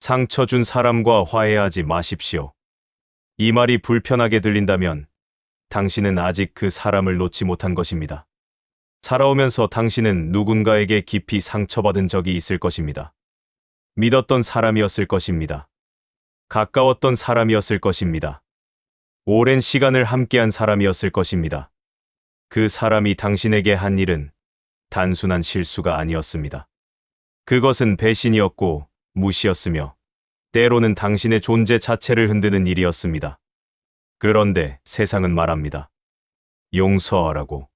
상처 준 사람과 화해하지 마십시오. 이 말이 불편하게 들린다면 당신은 아직 그 사람을 놓지 못한 것입니다. 살아오면서 당신은 누군가에게 깊이 상처받은 적이 있을 것입니다. 믿었던 사람이었을 것입니다. 가까웠던 사람이었을 것입니다. 오랜 시간을 함께한 사람이었을 것입니다. 그 사람이 당신에게 한 일은 단순한 실수가 아니었습니다. 그것은 배신이었고 무시였으며 때로는 당신의 존재 자체를 흔드는 일이었습니다. 그런데 세상은 말합니다. 용서하라고,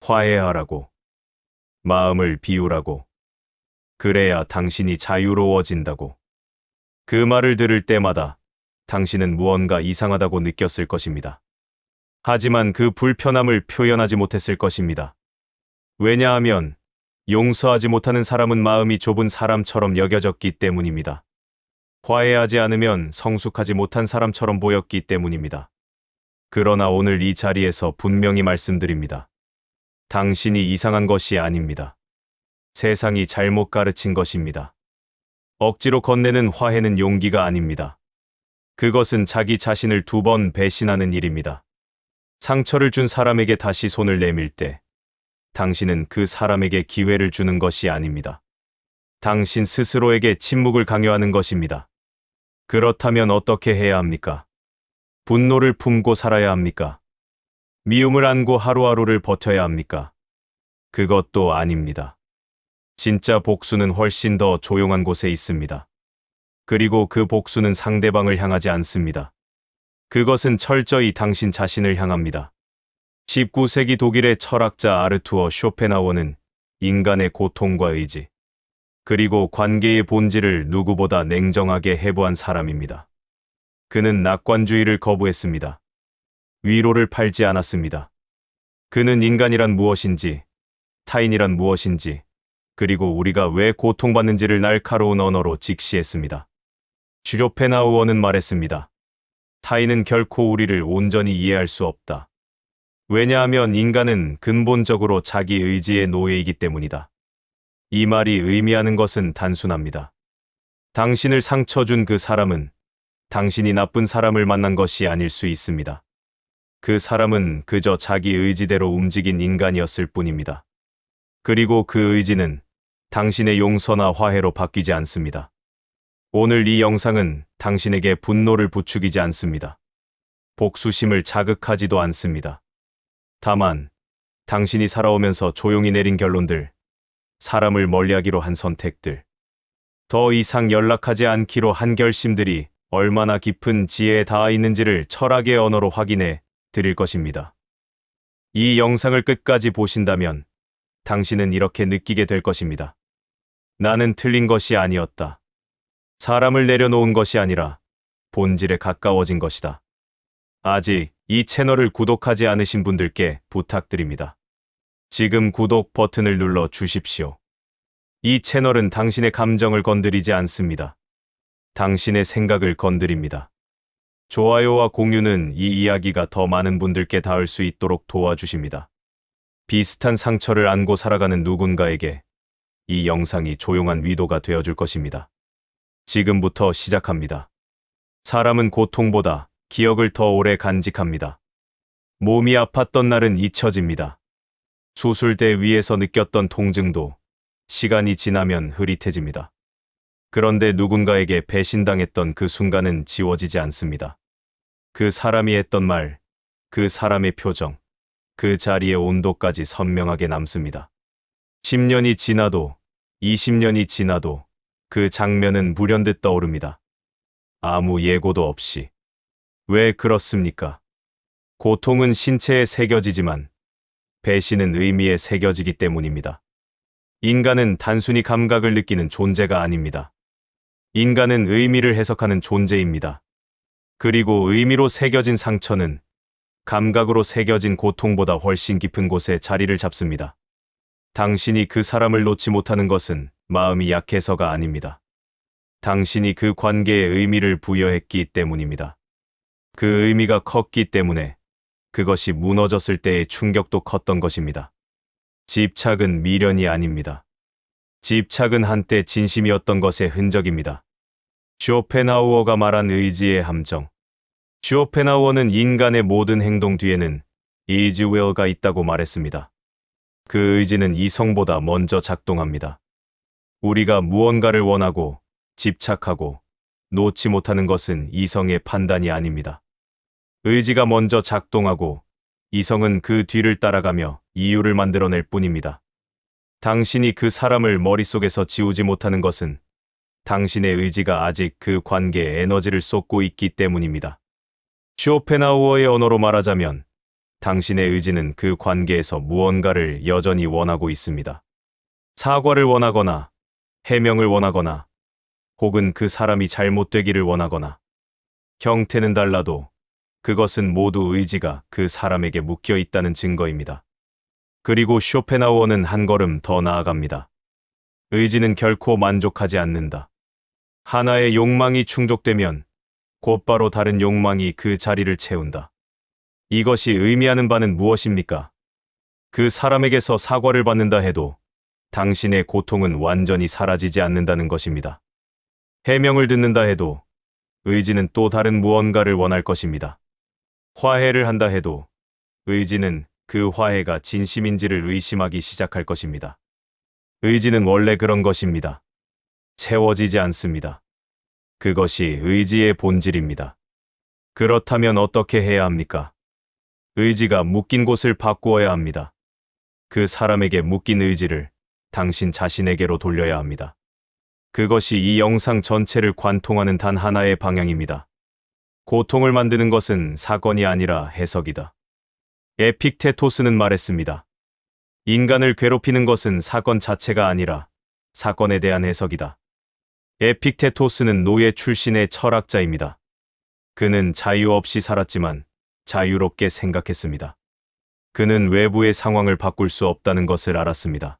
화해하라고, 마음을 비우라고, 그래야 당신이 자유로워진다고. 그 말을 들을 때마다 당신은 무언가 이상하다고 느꼈을 것입니다. 하지만 그 불편함을 표현하지 못했을 것입니다. 왜냐하면 용서하지 못하는 사람은 마음이 좁은 사람처럼 여겨졌기 때문입니다. 화해하지 않으면 성숙하지 못한 사람처럼 보였기 때문입니다. 그러나 오늘 이 자리에서 분명히 말씀드립니다. 당신이 이상한 것이 아닙니다. 세상이 잘못 가르친 것입니다. 억지로 건네는 화해는 용기가 아닙니다. 그것은 자기 자신을 2번 배신하는 일입니다. 상처를 준 사람에게 다시 손을 내밀 때 당신은 그 사람에게 기회를 주는 것이 아닙니다. 당신 스스로에게 침묵을 강요하는 것입니다. 그렇다면 어떻게 해야 합니까? 분노를 품고 살아야 합니까? 미움을 안고 하루하루를 버텨야 합니까? 그것도 아닙니다. 진짜 복수는 훨씬 더 조용한 곳에 있습니다. 그리고 그 복수는 상대방을 향하지 않습니다. 그것은 철저히 당신 자신을 향합니다. 19세기 독일의 철학자 아르투어 쇼펜하워는 인간의 고통과 의지, 그리고 관계의 본질을 누구보다 냉정하게 해부한 사람입니다. 그는 낙관주의를 거부했습니다. 위로를 팔지 않았습니다. 그는 인간이란 무엇인지, 타인이란 무엇인지, 그리고 우리가 왜 고통받는지를 날카로운 언어로 직시했습니다. 쇼펜하우어는 말했습니다. 타인은 결코 우리를 온전히 이해할 수 없다. 왜냐하면 인간은 근본적으로 자기 의지의 노예이기 때문이다. 이 말이 의미하는 것은 단순합니다. 당신을 상처 준 그 사람은 당신이 나쁜 사람을 만난 것이 아닐 수 있습니다. 그 사람은 그저 자기 의지대로 움직인 인간이었을 뿐입니다. 그리고 그 의지는 당신의 용서나 화해로 바뀌지 않습니다. 오늘 이 영상은 당신에게 분노를 부추기지 않습니다. 복수심을 자극하지도 않습니다. 다만 당신이 살아오면서 조용히 내린 결론들, 사람을 멀리하기로 한 선택들, 더 이상 연락하지 않기로 한 결심들이 얼마나 깊은 지혜에 닿아 있는지를 철학의 언어로 확인해 드릴 것입니다. 이 영상을 끝까지 보신다면 당신은 이렇게 느끼게 될 것입니다. 나는 틀린 것이 아니었다. 사람을 내려놓은 것이 아니라 본질에 가까워진 것이다. 아직 이 채널을 구독하지 않으신 분들께 부탁드립니다. 지금 구독 버튼을 눌러 주십시오. 이 채널은 당신의 감정을 건드리지 않습니다. 당신의 생각을 건드립니다. 좋아요와 공유는 이 이야기가 더 많은 분들께 닿을 수 있도록 도와주십니다. 비슷한 상처를 안고 살아가는 누군가에게 이 영상이 조용한 위로가 되어줄 것입니다. 지금부터 시작합니다. 사람은 고통보다 기억을 더 오래 간직합니다. 몸이 아팠던 날은 잊혀집니다. 수술대 위에서 느꼈던 통증도 시간이 지나면 흐릿해집니다. 그런데 누군가에게 배신당했던 그 순간은 지워지지 않습니다. 그 사람이 했던 말, 그 사람의 표정, 그 자리의 온도까지 선명하게 남습니다. 10년이 지나도 20년이 지나도 그 장면은 불현듯 떠오릅니다. 아무 예고도 없이. 왜 그렇습니까? 고통은 신체에 새겨지지만 배신은 의미에 새겨지기 때문입니다. 인간은 단순히 감각을 느끼는 존재가 아닙니다. 인간은 의미를 해석하는 존재입니다. 그리고 의미로 새겨진 상처는 감각으로 새겨진 고통보다 훨씬 깊은 곳에 자리를 잡습니다. 당신이 그 사람을 놓지 못하는 것은 마음이 약해서가 아닙니다. 당신이 그 관계에 의미를 부여했기 때문입니다. 그 의미가 컸기 때문에 그것이 무너졌을 때의 충격도 컸던 것입니다. 집착은 미련이 아닙니다. 집착은 한때 진심이었던 것의 흔적입니다. 쇼펜하우어가 말한 의지의 함정. 쇼펜하우어는 인간의 모든 행동 뒤에는 easy will가 있다고 말했습니다. 그 의지는 이성보다 먼저 작동합니다. 우리가 무언가를 원하고 집착하고 놓지 못하는 것은 이성의 판단이 아닙니다. 의지가 먼저 작동하고 이성은 그 뒤를 따라가며 이유를 만들어낼 뿐입니다. 당신이 그 사람을 머릿속에서 지우지 못하는 것은 당신의 의지가 아직 그 관계에 에너지를 쏟고 있기 때문입니다. 쇼펜하우어의 언어로 말하자면 당신의 의지는 그 관계에서 무언가를 여전히 원하고 있습니다. 사과를 원하거나 해명을 원하거나 혹은 그 사람이 잘못되기를 원하거나 형태는 달라도 그것은 모두 의지가 그 사람에게 묶여 있다는 증거입니다. 그리고 쇼펜하우어는 한 걸음 더 나아갑니다. 의지는 결코 만족하지 않는다. 하나의 욕망이 충족되면 곧바로 다른 욕망이 그 자리를 채운다. 이것이 의미하는 바는 무엇입니까? 그 사람에게서 사과를 받는다 해도 당신의 고통은 완전히 사라지지 않는다는 것입니다. 해명을 듣는다 해도 의지는 또 다른 무언가를 원할 것입니다. 화해를 한다 해도 의지는 그 화해가 진심인지를 의심하기 시작할 것입니다. 의지는 원래 그런 것입니다. 채워지지 않습니다. 그것이 의지의 본질입니다. 그렇다면 어떻게 해야 합니까? 의지가 묶인 곳을 바꾸어야 합니다. 그 사람에게 묶인 의지를 당신 자신에게로 돌려야 합니다. 그것이 이 영상 전체를 관통하는 단 하나의 방향입니다. 고통을 만드는 것은 사건이 아니라 해석이다. 에픽테토스는 말했습니다. 인간을 괴롭히는 것은 사건 자체가 아니라 사건에 대한 해석이다. 에픽테토스는 노예 출신의 철학자입니다. 그는 자유 없이 살았지만 자유롭게 생각했습니다. 그는 외부의 상황을 바꿀 수 없다는 것을 알았습니다.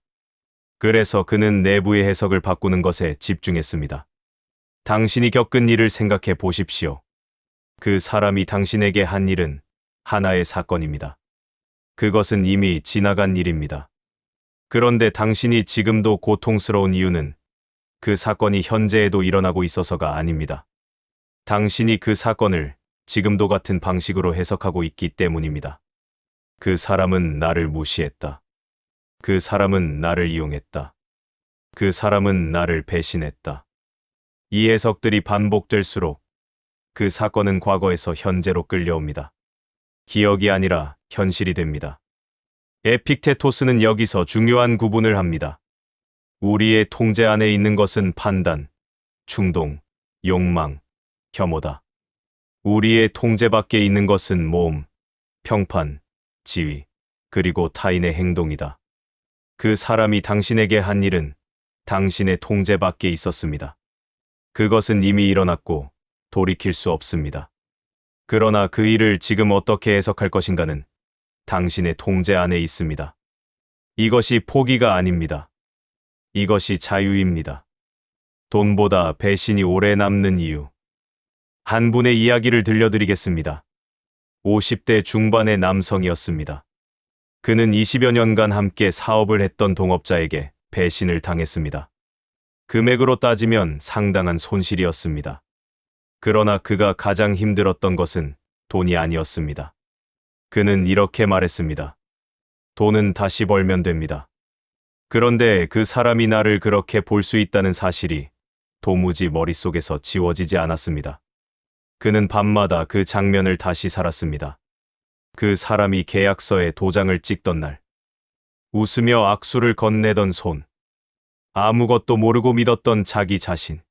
그래서 그는 내부의 해석을 바꾸는 것에 집중했습니다. 당신이 겪은 일을 생각해 보십시오. 그 사람이 당신에게 한 일은 하나의 사건입니다. 그것은 이미 지나간 일입니다. 그런데 당신이 지금도 고통스러운 이유는 그 사건이 현재에도 일어나고 있어서가 아닙니다. 당신이 그 사건을 지금도 같은 방식으로 해석하고 있기 때문입니다. 그 사람은 나를 무시했다. 그 사람은 나를 이용했다. 그 사람은 나를 배신했다. 이 해석들이 반복될수록 그 사건은 과거에서 현재로 끌려옵니다. 기억이 아니라 현실이 됩니다. 에픽테토스는 여기서 중요한 구분을 합니다. 우리의 통제 안에 있는 것은 판단, 충동, 욕망, 혐오다. 우리의 통제 밖에 있는 것은 모험, 평판, 지위, 그리고 타인의 행동이다. 그 사람이 당신에게 한 일은 당신의 통제 밖에 있었습니다. 그것은 이미 일어났고 돌이킬 수 없습니다. 그러나 그 일을 지금 어떻게 해석할 것인가는 당신의 통제 안에 있습니다. 이것이 포기가 아닙니다. 이것이 자유입니다. 돈보다 배신이 오래 남는 이유. 한 분의 이야기를 들려드리겠습니다. 50대 중반의 남성이었습니다. 그는 20여 년간 함께 사업을 했던 동업자에게 배신을 당했습니다. 금액으로 따지면 상당한 손실이었습니다. 그러나 그가 가장 힘들었던 것은 돈이 아니었습니다. 그는 이렇게 말했습니다. 돈은 다시 벌면 됩니다. 그런데 그 사람이 나를 그렇게 볼 수 있다는 사실이 도무지 머릿속에서 지워지지 않았습니다. 그는 밤마다 그 장면을 다시 살았습니다. 그 사람이 계약서에 도장을 찍던 날, 웃으며 악수를 건네던 손, 아무것도 모르고 믿었던 자기 자신.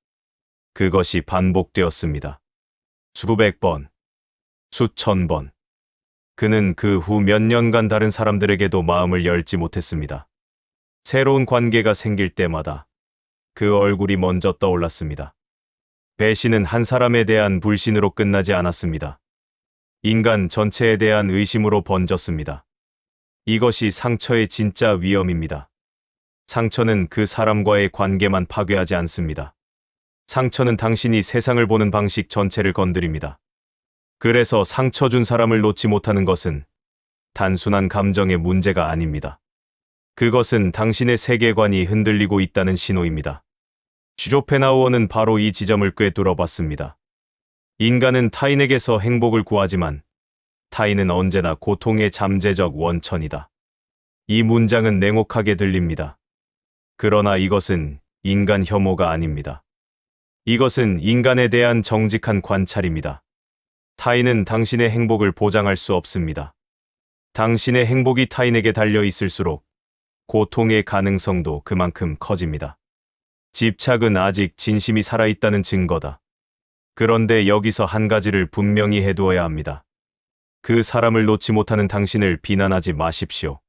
그것이 반복되었습니다. 수백 번, 수천 번. 그는 그 후 몇 년간 다른 사람들에게도 마음을 열지 못했습니다. 새로운 관계가 생길 때마다 그 얼굴이 먼저 떠올랐습니다. 배신은 한 사람에 대한 불신으로 끝나지 않았습니다. 인간 전체에 대한 의심으로 번졌습니다. 이것이 상처의 진짜 위험입니다. 상처는 그 사람과의 관계만 파괴하지 않습니다. 상처는 당신이 세상을 보는 방식 전체를 건드립니다. 그래서 상처 준 사람을 놓지 못하는 것은 단순한 감정의 문제가 아닙니다. 그것은 당신의 세계관이 흔들리고 있다는 신호입니다. 쇼펜하우어는 바로 이 지점을 꿰뚫어 봤습니다. 인간은 타인에게서 행복을 구하지만 타인은 언제나 고통의 잠재적 원천이다. 이 문장은 냉혹하게 들립니다. 그러나 이것은 인간 혐오가 아닙니다. 이것은 인간에 대한 정직한 관찰입니다. 타인은 당신의 행복을 보장할 수 없습니다. 당신의 행복이 타인에게 달려 있을수록 고통의 가능성도 그만큼 커집니다. 집착은 아직 진심이 살아있다는 증거다. 그런데 여기서 한 가지를 분명히 해두어야 합니다. 그 사람을 놓지 못하는 당신을 비난하지 마십시오.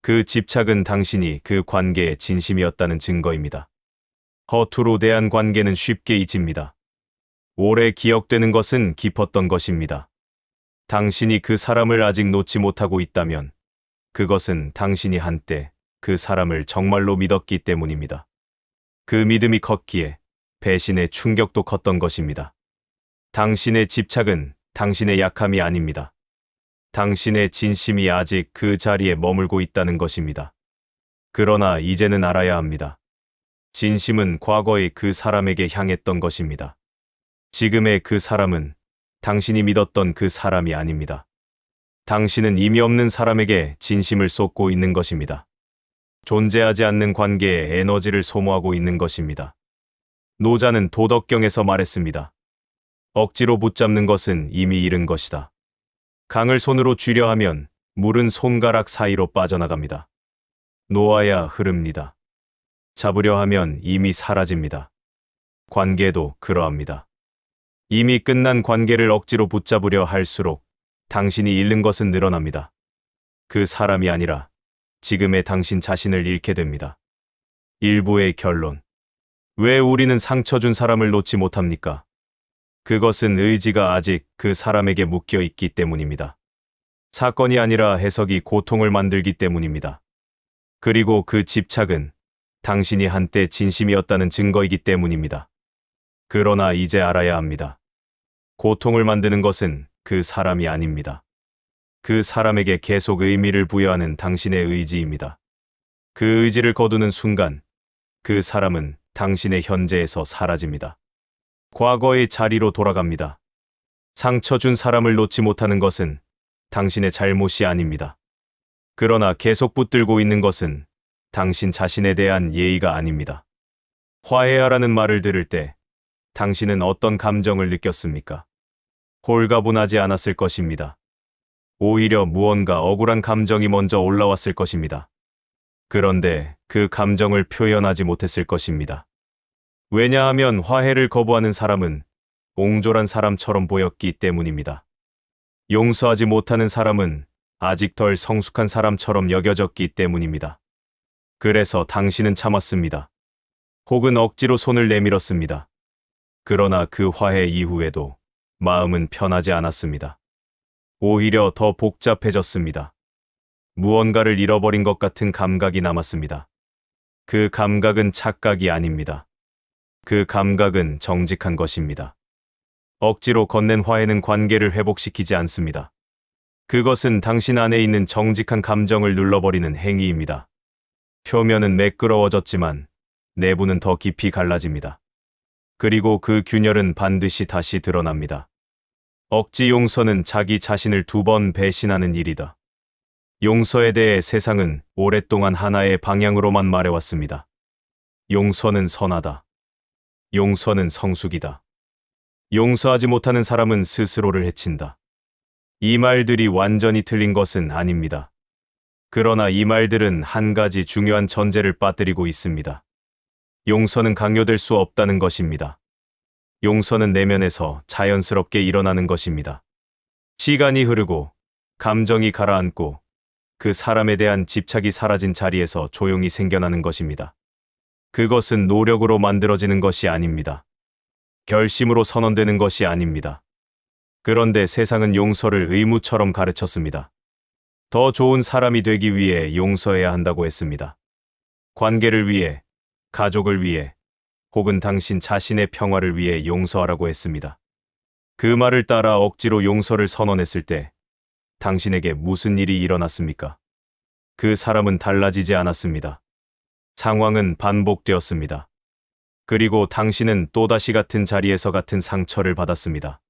그 집착은 당신이 그 관계의 진심이었다는 증거입니다. 허투루 대한 관계는 쉽게 잊힙니다. 오래 기억되는 것은 깊었던 것입니다. 당신이 그 사람을 아직 놓지 못하고 있다면 그것은 당신이 한때 그 사람을 정말로 믿었기 때문입니다. 그 믿음이 컸기에 배신의 충격도 컸던 것입니다. 당신의 집착은 당신의 약함이 아닙니다. 당신의 진심이 아직 그 자리에 머물고 있다는 것입니다. 그러나 이제는 알아야 합니다. 진심은 과거의 그 사람에게 향했던 것입니다. 지금의 그 사람은 당신이 믿었던 그 사람이 아닙니다. 당신은 의미 없는 사람에게 진심을 쏟고 있는 것입니다. 존재하지 않는 관계에 에너지를 소모하고 있는 것입니다. 노자는 도덕경에서 말했습니다. 억지로 붙잡는 것은 이미 잃은 것이다. 강을 손으로 쥐려 하면 물은 손가락 사이로 빠져나갑니다. 놓아야 흐릅니다. 잡으려 하면 이미 사라집니다. 관계도 그러합니다. 이미 끝난 관계를 억지로 붙잡으려 할수록 당신이 잃는 것은 늘어납니다. 그 사람이 아니라 지금의 당신 자신을 잃게 됩니다. 일부의 결론. 왜 우리는 상처 준 사람을 놓지 못합니까? 그것은 의지가 아직 그 사람에게 묶여 있기 때문입니다. 사건이 아니라 해석이 고통을 만들기 때문입니다. 그리고 그 집착은 당신이 한때 진심이었다는 증거이기 때문입니다. 그러나 이제 알아야 합니다. 고통을 만드는 것은 그 사람이 아닙니다. 그 사람에게 계속 의미를 부여하는 당신의 의지입니다. 그 의지를 거두는 순간 그 사람은 당신의 현재에서 사라집니다. 과거의 자리로 돌아갑니다. 상처 준 사람을 놓지 못하는 것은 당신의 잘못이 아닙니다. 그러나 계속 붙들고 있는 것은 당신 자신에 대한 예의가 아닙니다. 화해하라는 말을 들을 때 당신은 어떤 감정을 느꼈습니까? 홀가분하지 않았을 것입니다. 오히려 무언가 억울한 감정이 먼저 올라왔을 것입니다. 그런데 그 감정을 표현하지 못했을 것입니다. 왜냐하면 화해를 거부하는 사람은 옹졸한 사람처럼 보였기 때문입니다. 용서하지 못하는 사람은 아직 덜 성숙한 사람처럼 여겨졌기 때문입니다. 그래서 당신은 참았습니다. 혹은 억지로 손을 내밀었습니다. 그러나 그 화해 이후에도 마음은 편하지 않았습니다. 오히려 더 복잡해졌습니다. 무언가를 잃어버린 것 같은 감각이 남았습니다. 그 감각은 착각이 아닙니다. 그 감각은 정직한 것입니다. 억지로 건넨 화해는 관계를 회복시키지 않습니다. 그것은 당신 안에 있는 정직한 감정을 눌러버리는 행위입니다. 표면은 매끄러워졌지만 내부는 더 깊이 갈라집니다. 그리고 그 균열은 반드시 다시 드러납니다. 억지 용서는 자기 자신을 2번 배신하는 일이다. 용서에 대해 세상은 오랫동안 하나의 방향으로만 말해왔습니다. 용서는 선하다. 용서는 성숙이다. 용서하지 못하는 사람은 스스로를 해친다. 이 말들이 완전히 틀린 것은 아닙니다. 그러나 이 말들은 한 가지 중요한 전제를 빠뜨리고 있습니다. 용서는 강요될 수 없다는 것입니다. 용서는 내면에서 자연스럽게 일어나는 것입니다. 시간이 흐르고 감정이 가라앉고 그 사람에 대한 집착이 사라진 자리에서 조용히 생겨나는 것입니다. 그것은 노력으로 만들어지는 것이 아닙니다. 결심으로 선언되는 것이 아닙니다. 그런데 세상은 용서를 의무처럼 가르쳤습니다. 더 좋은 사람이 되기 위해 용서해야 한다고 했습니다. 관계를 위해, 가족을 위해, 혹은 당신 자신의 평화를 위해 용서하라고 했습니다. 그 말을 따라 억지로 용서를 선언했을 때 당신에게 무슨 일이 일어났습니까? 그 사람은 달라지지 않았습니다. 상황은 반복되었습니다. 그리고 당신은 또다시 같은 자리에서 같은 상처를 받았습니다.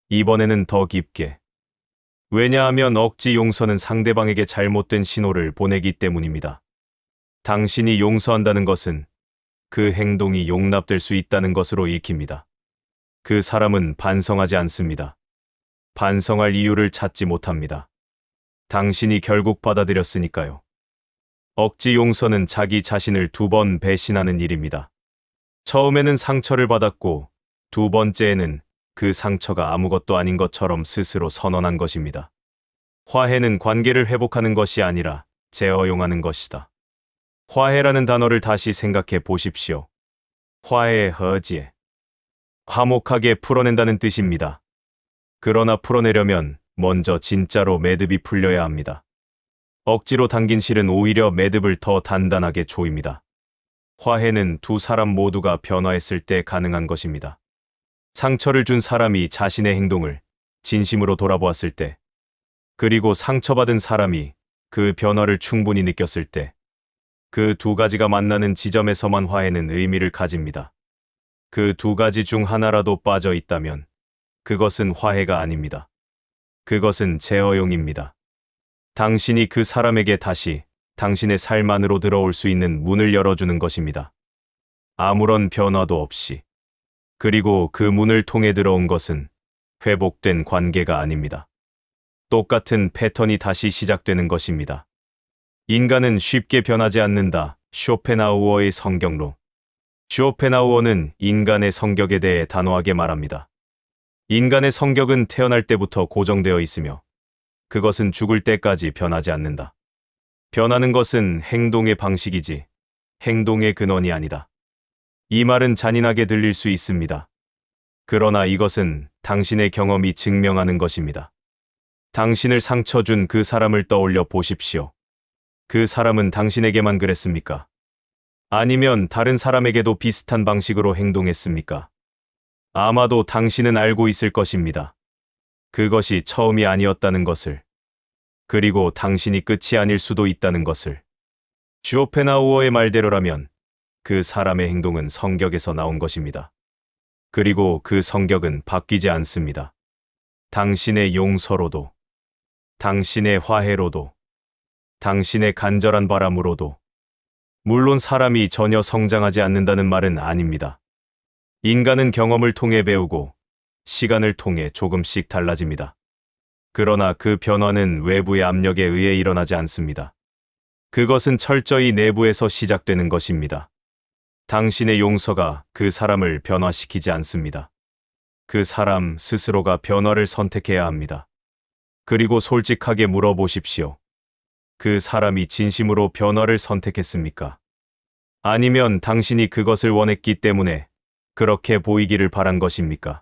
이번에는 더 깊게. 왜냐하면 억지 용서는 상대방에게 잘못된 신호를 보내기 때문입니다. 당신이 용서한다는 것은 그 행동이 용납될 수 있다는 것으로 읽힙니다. 그 사람은 반성하지 않습니다. 반성할 이유를 찾지 못합니다. 당신이 결국 받아들였으니까요. 억지 용서는 자기 자신을 2번 배신하는 일입니다. 처음에는 상처를 받았고 두 번째에는 그 상처가 아무것도 아닌 것처럼 스스로 선언한 것입니다. 화해는 관계를 회복하는 것이 아니라 재허용하는 것이다. 화해라는 단어를 다시 생각해 보십시오. 화해의 허지에 화목하게 풀어낸다는 뜻입니다. 그러나 풀어내려면 먼저 진짜로 매듭이 풀려야 합니다. 억지로 당긴 실은 오히려 매듭을 더 단단하게 조입니다. 화해는 두 사람 모두가 변화했을 때 가능한 것입니다. 상처를 준 사람이 자신의 행동을 진심으로 돌아보았을 때, 그리고 상처받은 사람이 그 변화를 충분히 느꼈을 때, 그 두 가지가 만나는 지점에서만 화해는 의미를 가집니다. 그 두 가지 중 하나라도 빠져 있다면 그것은 화해가 아닙니다. 그것은 재허용입니다. 당신이 그 사람에게 다시 당신의 삶 안으로 들어올 수 있는 문을 열어주는 것입니다. 아무런 변화도 없이. 그리고 그 문을 통해 들어온 것은 회복된 관계가 아닙니다. 똑같은 패턴이 다시 시작되는 것입니다. 인간은 쉽게 변하지 않는다. 쇼펜하우어의 성경로. 쇼펜하우어는 인간의 성격에 대해 단호하게 말합니다. 인간의 성격은 태어날 때부터 고정되어 있으며 그것은 죽을 때까지 변하지 않는다. 변하는 것은 행동의 방식이지 행동의 근원이 아니다. 이 말은 잔인하게 들릴 수 있습니다. 그러나 이것은 당신의 경험이 증명하는 것입니다. 당신을 상처 준 그 사람을 떠올려 보십시오. 그 사람은 당신에게만 그랬습니까? 아니면 다른 사람에게도 비슷한 방식으로 행동했습니까? 아마도 당신은 알고 있을 것입니다. 그것이 처음이 아니었다는 것을. 그리고 당신이 끝이 아닐 수도 있다는 것을. 쇼펜하우어의 말대로라면 그 사람의 행동은 성격에서 나온 것입니다. 그리고 그 성격은 바뀌지 않습니다. 당신의 용서로도, 당신의 화해로도, 당신의 간절한 바람으로도. 물론 사람이 전혀 성장하지 않는다는 말은 아닙니다. 인간은 경험을 통해 배우고 시간을 통해 조금씩 달라집니다. 그러나 그 변화는 외부의 압력에 의해 일어나지 않습니다. 그것은 철저히 내부에서 시작되는 것입니다. 당신의 용서가 그 사람을 변화시키지 않습니다. 그 사람 스스로가 변화를 선택해야 합니다. 그리고 솔직하게 물어보십시오. 그 사람이 진심으로 변화를 선택했습니까? 아니면 당신이 그것을 원했기 때문에 그렇게 보이기를 바란 것입니까?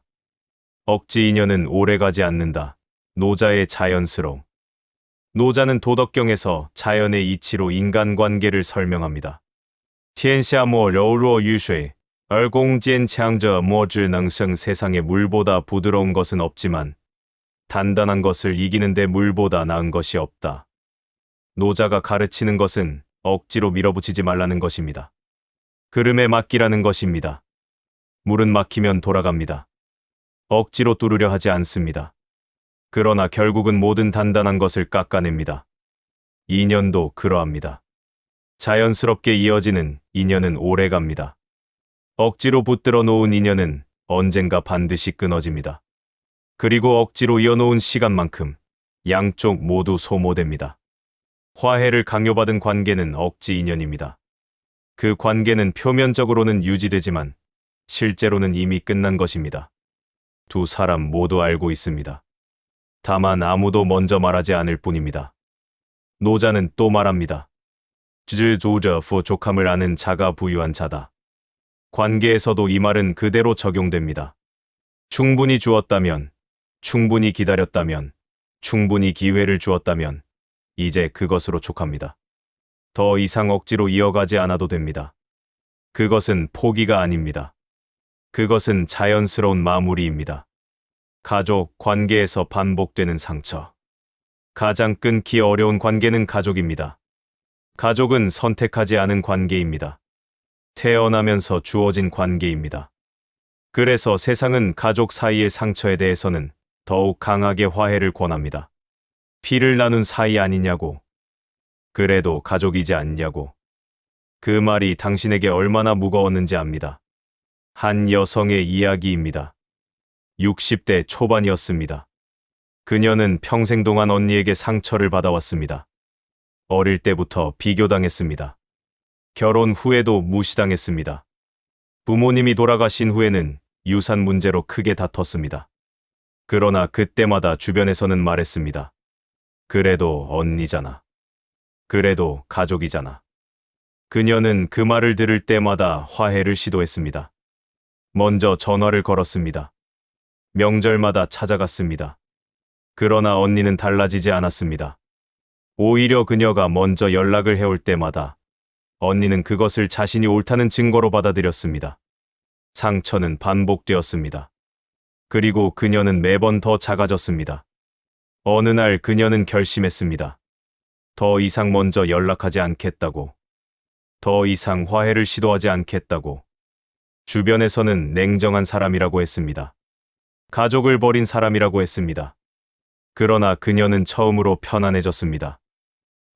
억지 인연은 오래가지 않는다. 노자의 자연스러움. 노자는 도덕경에서 자연의 이치로 인간관계를 설명합니다. 天下莫柔弱于水, 얼공坚强者莫之能胜. 세상에 물보다 부드러운 것은 없지만 단단한 것을 이기는데 물보다 나은 것이 없다. 노자가 가르치는 것은 억지로 밀어붙이지 말라는 것입니다. 흐름에 맡기라는 것입니다. 물은 막히면 돌아갑니다. 억지로 뚫으려 하지 않습니다. 그러나 결국은 모든 단단한 것을 깎아냅니다. 인연도 그러합니다. 자연스럽게 이어지는 인연은 오래갑니다. 억지로 붙들어 놓은 인연은 언젠가 반드시 끊어집니다. 그리고 억지로 이어놓은 시간만큼 양쪽 모두 소모됩니다. 화해를 강요받은 관계는 억지 인연입니다. 그 관계는 표면적으로는 유지되지만 실제로는 이미 끝난 것입니다. 두 사람 모두 알고 있습니다. 다만 아무도 먼저 말하지 않을 뿐입니다. 노자는 또 말합니다. 지조저 부족함을 아는 자가 부유한 자다. 관계에서도 이 말은 그대로 적용됩니다. 충분히 주었다면, 충분히 기다렸다면, 충분히 기회를 주었다면 이제 그것으로 족합니다. 더 이상 억지로 이어가지 않아도 됩니다. 그것은 포기가 아닙니다. 그것은 자연스러운 마무리입니다. 가족 관계에서 반복되는 상처. 가장 끊기 어려운 관계는 가족입니다. 가족은 선택하지 않은 관계입니다. 태어나면서 주어진 관계입니다. 그래서 세상은 가족 사이의 상처에 대해서는 더욱 강하게 화해를 권합니다. 피를 나눈 사이 아니냐고. 그래도 가족이지 않냐고. 그 말이 당신에게 얼마나 무거웠는지 압니다. 한 여성의 이야기입니다. 60대 초반이었습니다. 그녀는 평생 동안 언니에게 상처를 받아왔습니다. 어릴 때부터 비교당했습니다. 결혼 후에도 무시당했습니다. 부모님이 돌아가신 후에는 유산 문제로 크게 다퉜습니다. 그러나 그때마다 주변에서는 말했습니다. 그래도 언니잖아. 그래도 가족이잖아. 그녀는 그 말을 들을 때마다 화해를 시도했습니다. 먼저 전화를 걸었습니다. 명절마다 찾아갔습니다. 그러나 언니는 달라지지 않았습니다. 오히려 그녀가 먼저 연락을 해올 때마다 언니는 그것을 자신이 옳다는 증거로 받아들였습니다. 상처는 반복되었습니다. 그리고 그녀는 매번 더 작아졌습니다. 어느 날 그녀는 결심했습니다. 더 이상 먼저 연락하지 않겠다고. 더 이상 화해를 시도하지 않겠다고. 주변에서는 냉정한 사람이라고 했습니다. 가족을 버린 사람이라고 했습니다. 그러나 그녀는 처음으로 편안해졌습니다.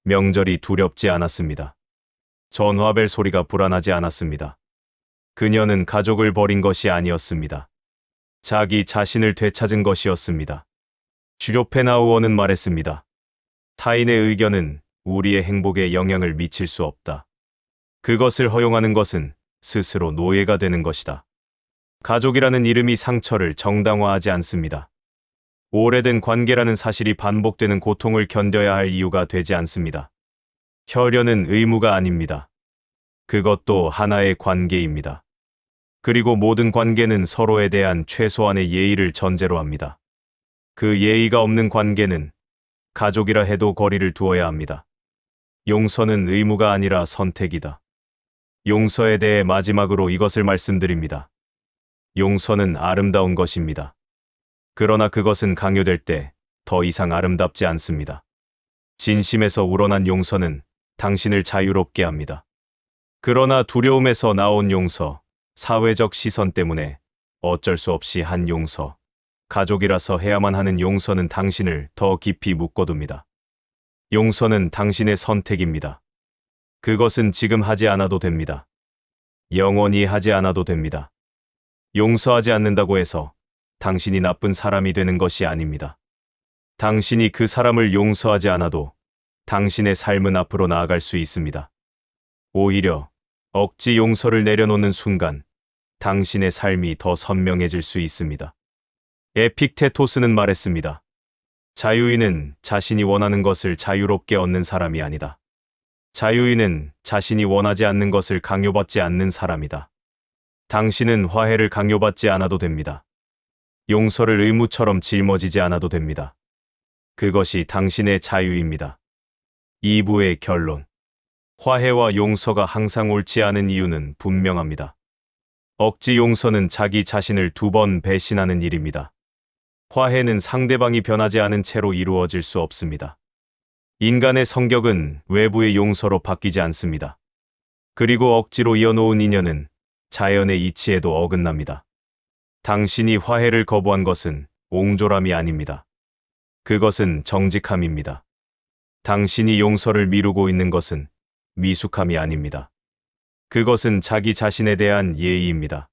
명절이 두렵지 않았습니다. 전화벨 소리가 불안하지 않았습니다. 그녀는 가족을 버린 것이 아니었습니다. 자기 자신을 되찾은 것이었습니다. 주료페나우어는 말했습니다. 타인의 의견은 우리의 행복에 영향을 미칠 수 없다. 그것을 허용하는 것은 스스로 노예가 되는 것이다. 가족이라는 이름이 상처를 정당화하지 않습니다. 오래된 관계라는 사실이 반복되는 고통을 견뎌야 할 이유가 되지 않습니다. 혈연은 의무가 아닙니다. 그것도 하나의 관계입니다. 그리고 모든 관계는 서로에 대한 최소한의 예의를 전제로 합니다. 그 예의가 없는 관계는 가족이라 해도 거리를 두어야 합니다. 용서는 의무가 아니라 선택이다. 용서에 대해 마지막으로 이것을 말씀드립니다. 용서는 아름다운 것입니다. 그러나 그것은 강요될 때 더 이상 아름답지 않습니다. 진심에서 우러난 용서는 당신을 자유롭게 합니다. 그러나 두려움에서 나온 용서, 사회적 시선 때문에 어쩔 수 없이 한 용서, 가족이라서 해야만 하는 용서는 당신을 더 깊이 묶어둡니다. 용서는 당신의 선택입니다. 그것은 지금 하지 않아도 됩니다. 영원히 하지 않아도 됩니다. 용서하지 않는다고 해서 당신이 나쁜 사람이 되는 것이 아닙니다. 당신이 그 사람을 용서하지 않아도 당신의 삶은 앞으로 나아갈 수 있습니다. 오히려 억지 용서를 내려놓는 순간 당신의 삶이 더 선명해질 수 있습니다. 에픽테토스는 말했습니다. 자유인은 자신이 원하는 것을 자유롭게 얻는 사람이 아니다. 자유인은 자신이 원하지 않는 것을 강요받지 않는 사람이다. 당신은 화해를 강요받지 않아도 됩니다. 용서를 의무처럼 짊어지지 않아도 됩니다. 그것이 당신의 자유입니다. 2부의 결론. 화해와 용서가 항상 옳지 않은 이유는 분명합니다. 억지 용서는 자기 자신을 2번 배신하는 일입니다. 화해는 상대방이 변하지 않은 채로 이루어질 수 없습니다. 인간의 성격은 외부의 용서로 바뀌지 않습니다. 그리고 억지로 이어놓은 인연은 자연의 이치에도 어긋납니다. 당신이 화해를 거부한 것은 옹졸함이 아닙니다. 그것은 정직함입니다. 당신이 용서를 미루고 있는 것은 미숙함이 아닙니다. 그것은 자기 자신에 대한 예의입니다.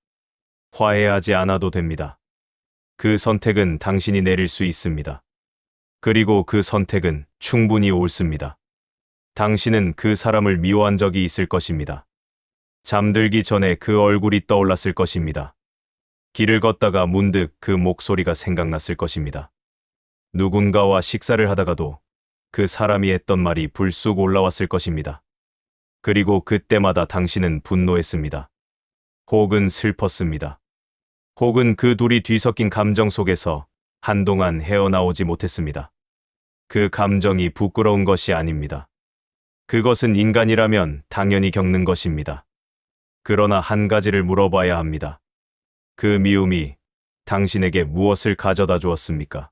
화해하지 않아도 됩니다. 그 선택은 당신이 내릴 수 있습니다. 그리고 그 선택은 충분히 옳습니다. 당신은 그 사람을 미워한 적이 있을 것입니다. 잠들기 전에 그 얼굴이 떠올랐을 것입니다. 길을 걷다가 문득 그 목소리가 생각났을 것입니다. 누군가와 식사를 하다가도 그 사람이 했던 말이 불쑥 올라왔을 것입니다. 그리고 그때마다 당신은 분노했습니다. 혹은 슬펐습니다. 혹은 그 둘이 뒤섞인 감정 속에서 한동안 헤어나오지 못했습니다. 그 감정이 부끄러운 것이 아닙니다. 그것은 인간이라면 당연히 겪는 것입니다. 그러나 한 가지를 물어봐야 합니다. 그 미움이 당신에게 무엇을 가져다 주었습니까?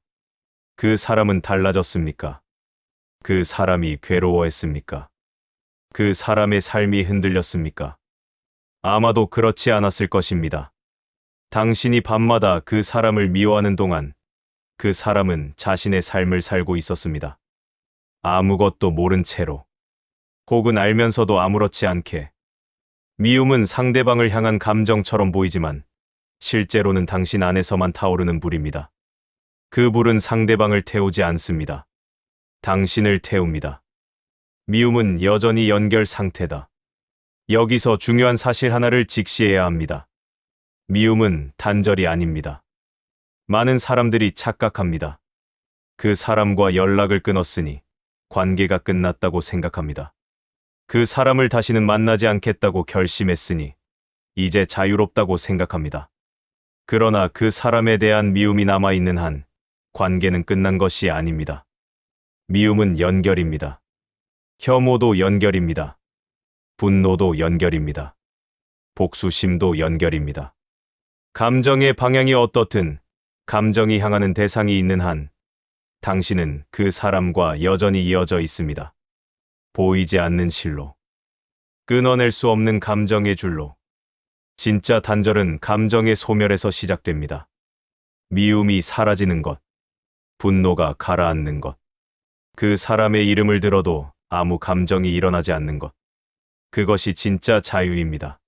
그 사람은 달라졌습니까? 그 사람이 괴로워했습니까? 그 사람의 삶이 흔들렸습니까? 아마도 그렇지 않았을 것입니다. 당신이 밤마다 그 사람을 미워하는 동안 그 사람은 자신의 삶을 살고 있었습니다. 아무것도 모른 채로, 혹은 알면서도 아무렇지 않게. 미움은 상대방을 향한 감정처럼 보이지만 실제로는 당신 안에서만 타오르는 불입니다. 그 불은 상대방을 태우지 않습니다. 당신을 태웁니다. 미움은 여전히 연결 상태다. 여기서 중요한 사실 하나를 직시해야 합니다. 미움은 단절이 아닙니다. 많은 사람들이 착각합니다. 그 사람과 연락을 끊었으니 관계가 끝났다고 생각합니다. 그 사람을 다시는 만나지 않겠다고 결심했으니 이제 자유롭다고 생각합니다. 그러나 그 사람에 대한 미움이 남아있는 한 관계는 끝난 것이 아닙니다. 미움은 연결입니다. 혐오도 연결입니다. 분노도 연결입니다. 복수심도 연결입니다. 감정의 방향이 어떻든 감정이 향하는 대상이 있는 한 당신은 그 사람과 여전히 이어져 있습니다. 보이지 않는 실로, 끊어낼 수 없는 감정의 줄로. 진짜 단절은 감정의 소멸에서 시작됩니다. 미움이 사라지는 것, 분노가 가라앉는 것, 그 사람의 이름을 들어도 아무 감정이 일어나지 않는 것. 그것이 진짜 자유입니다.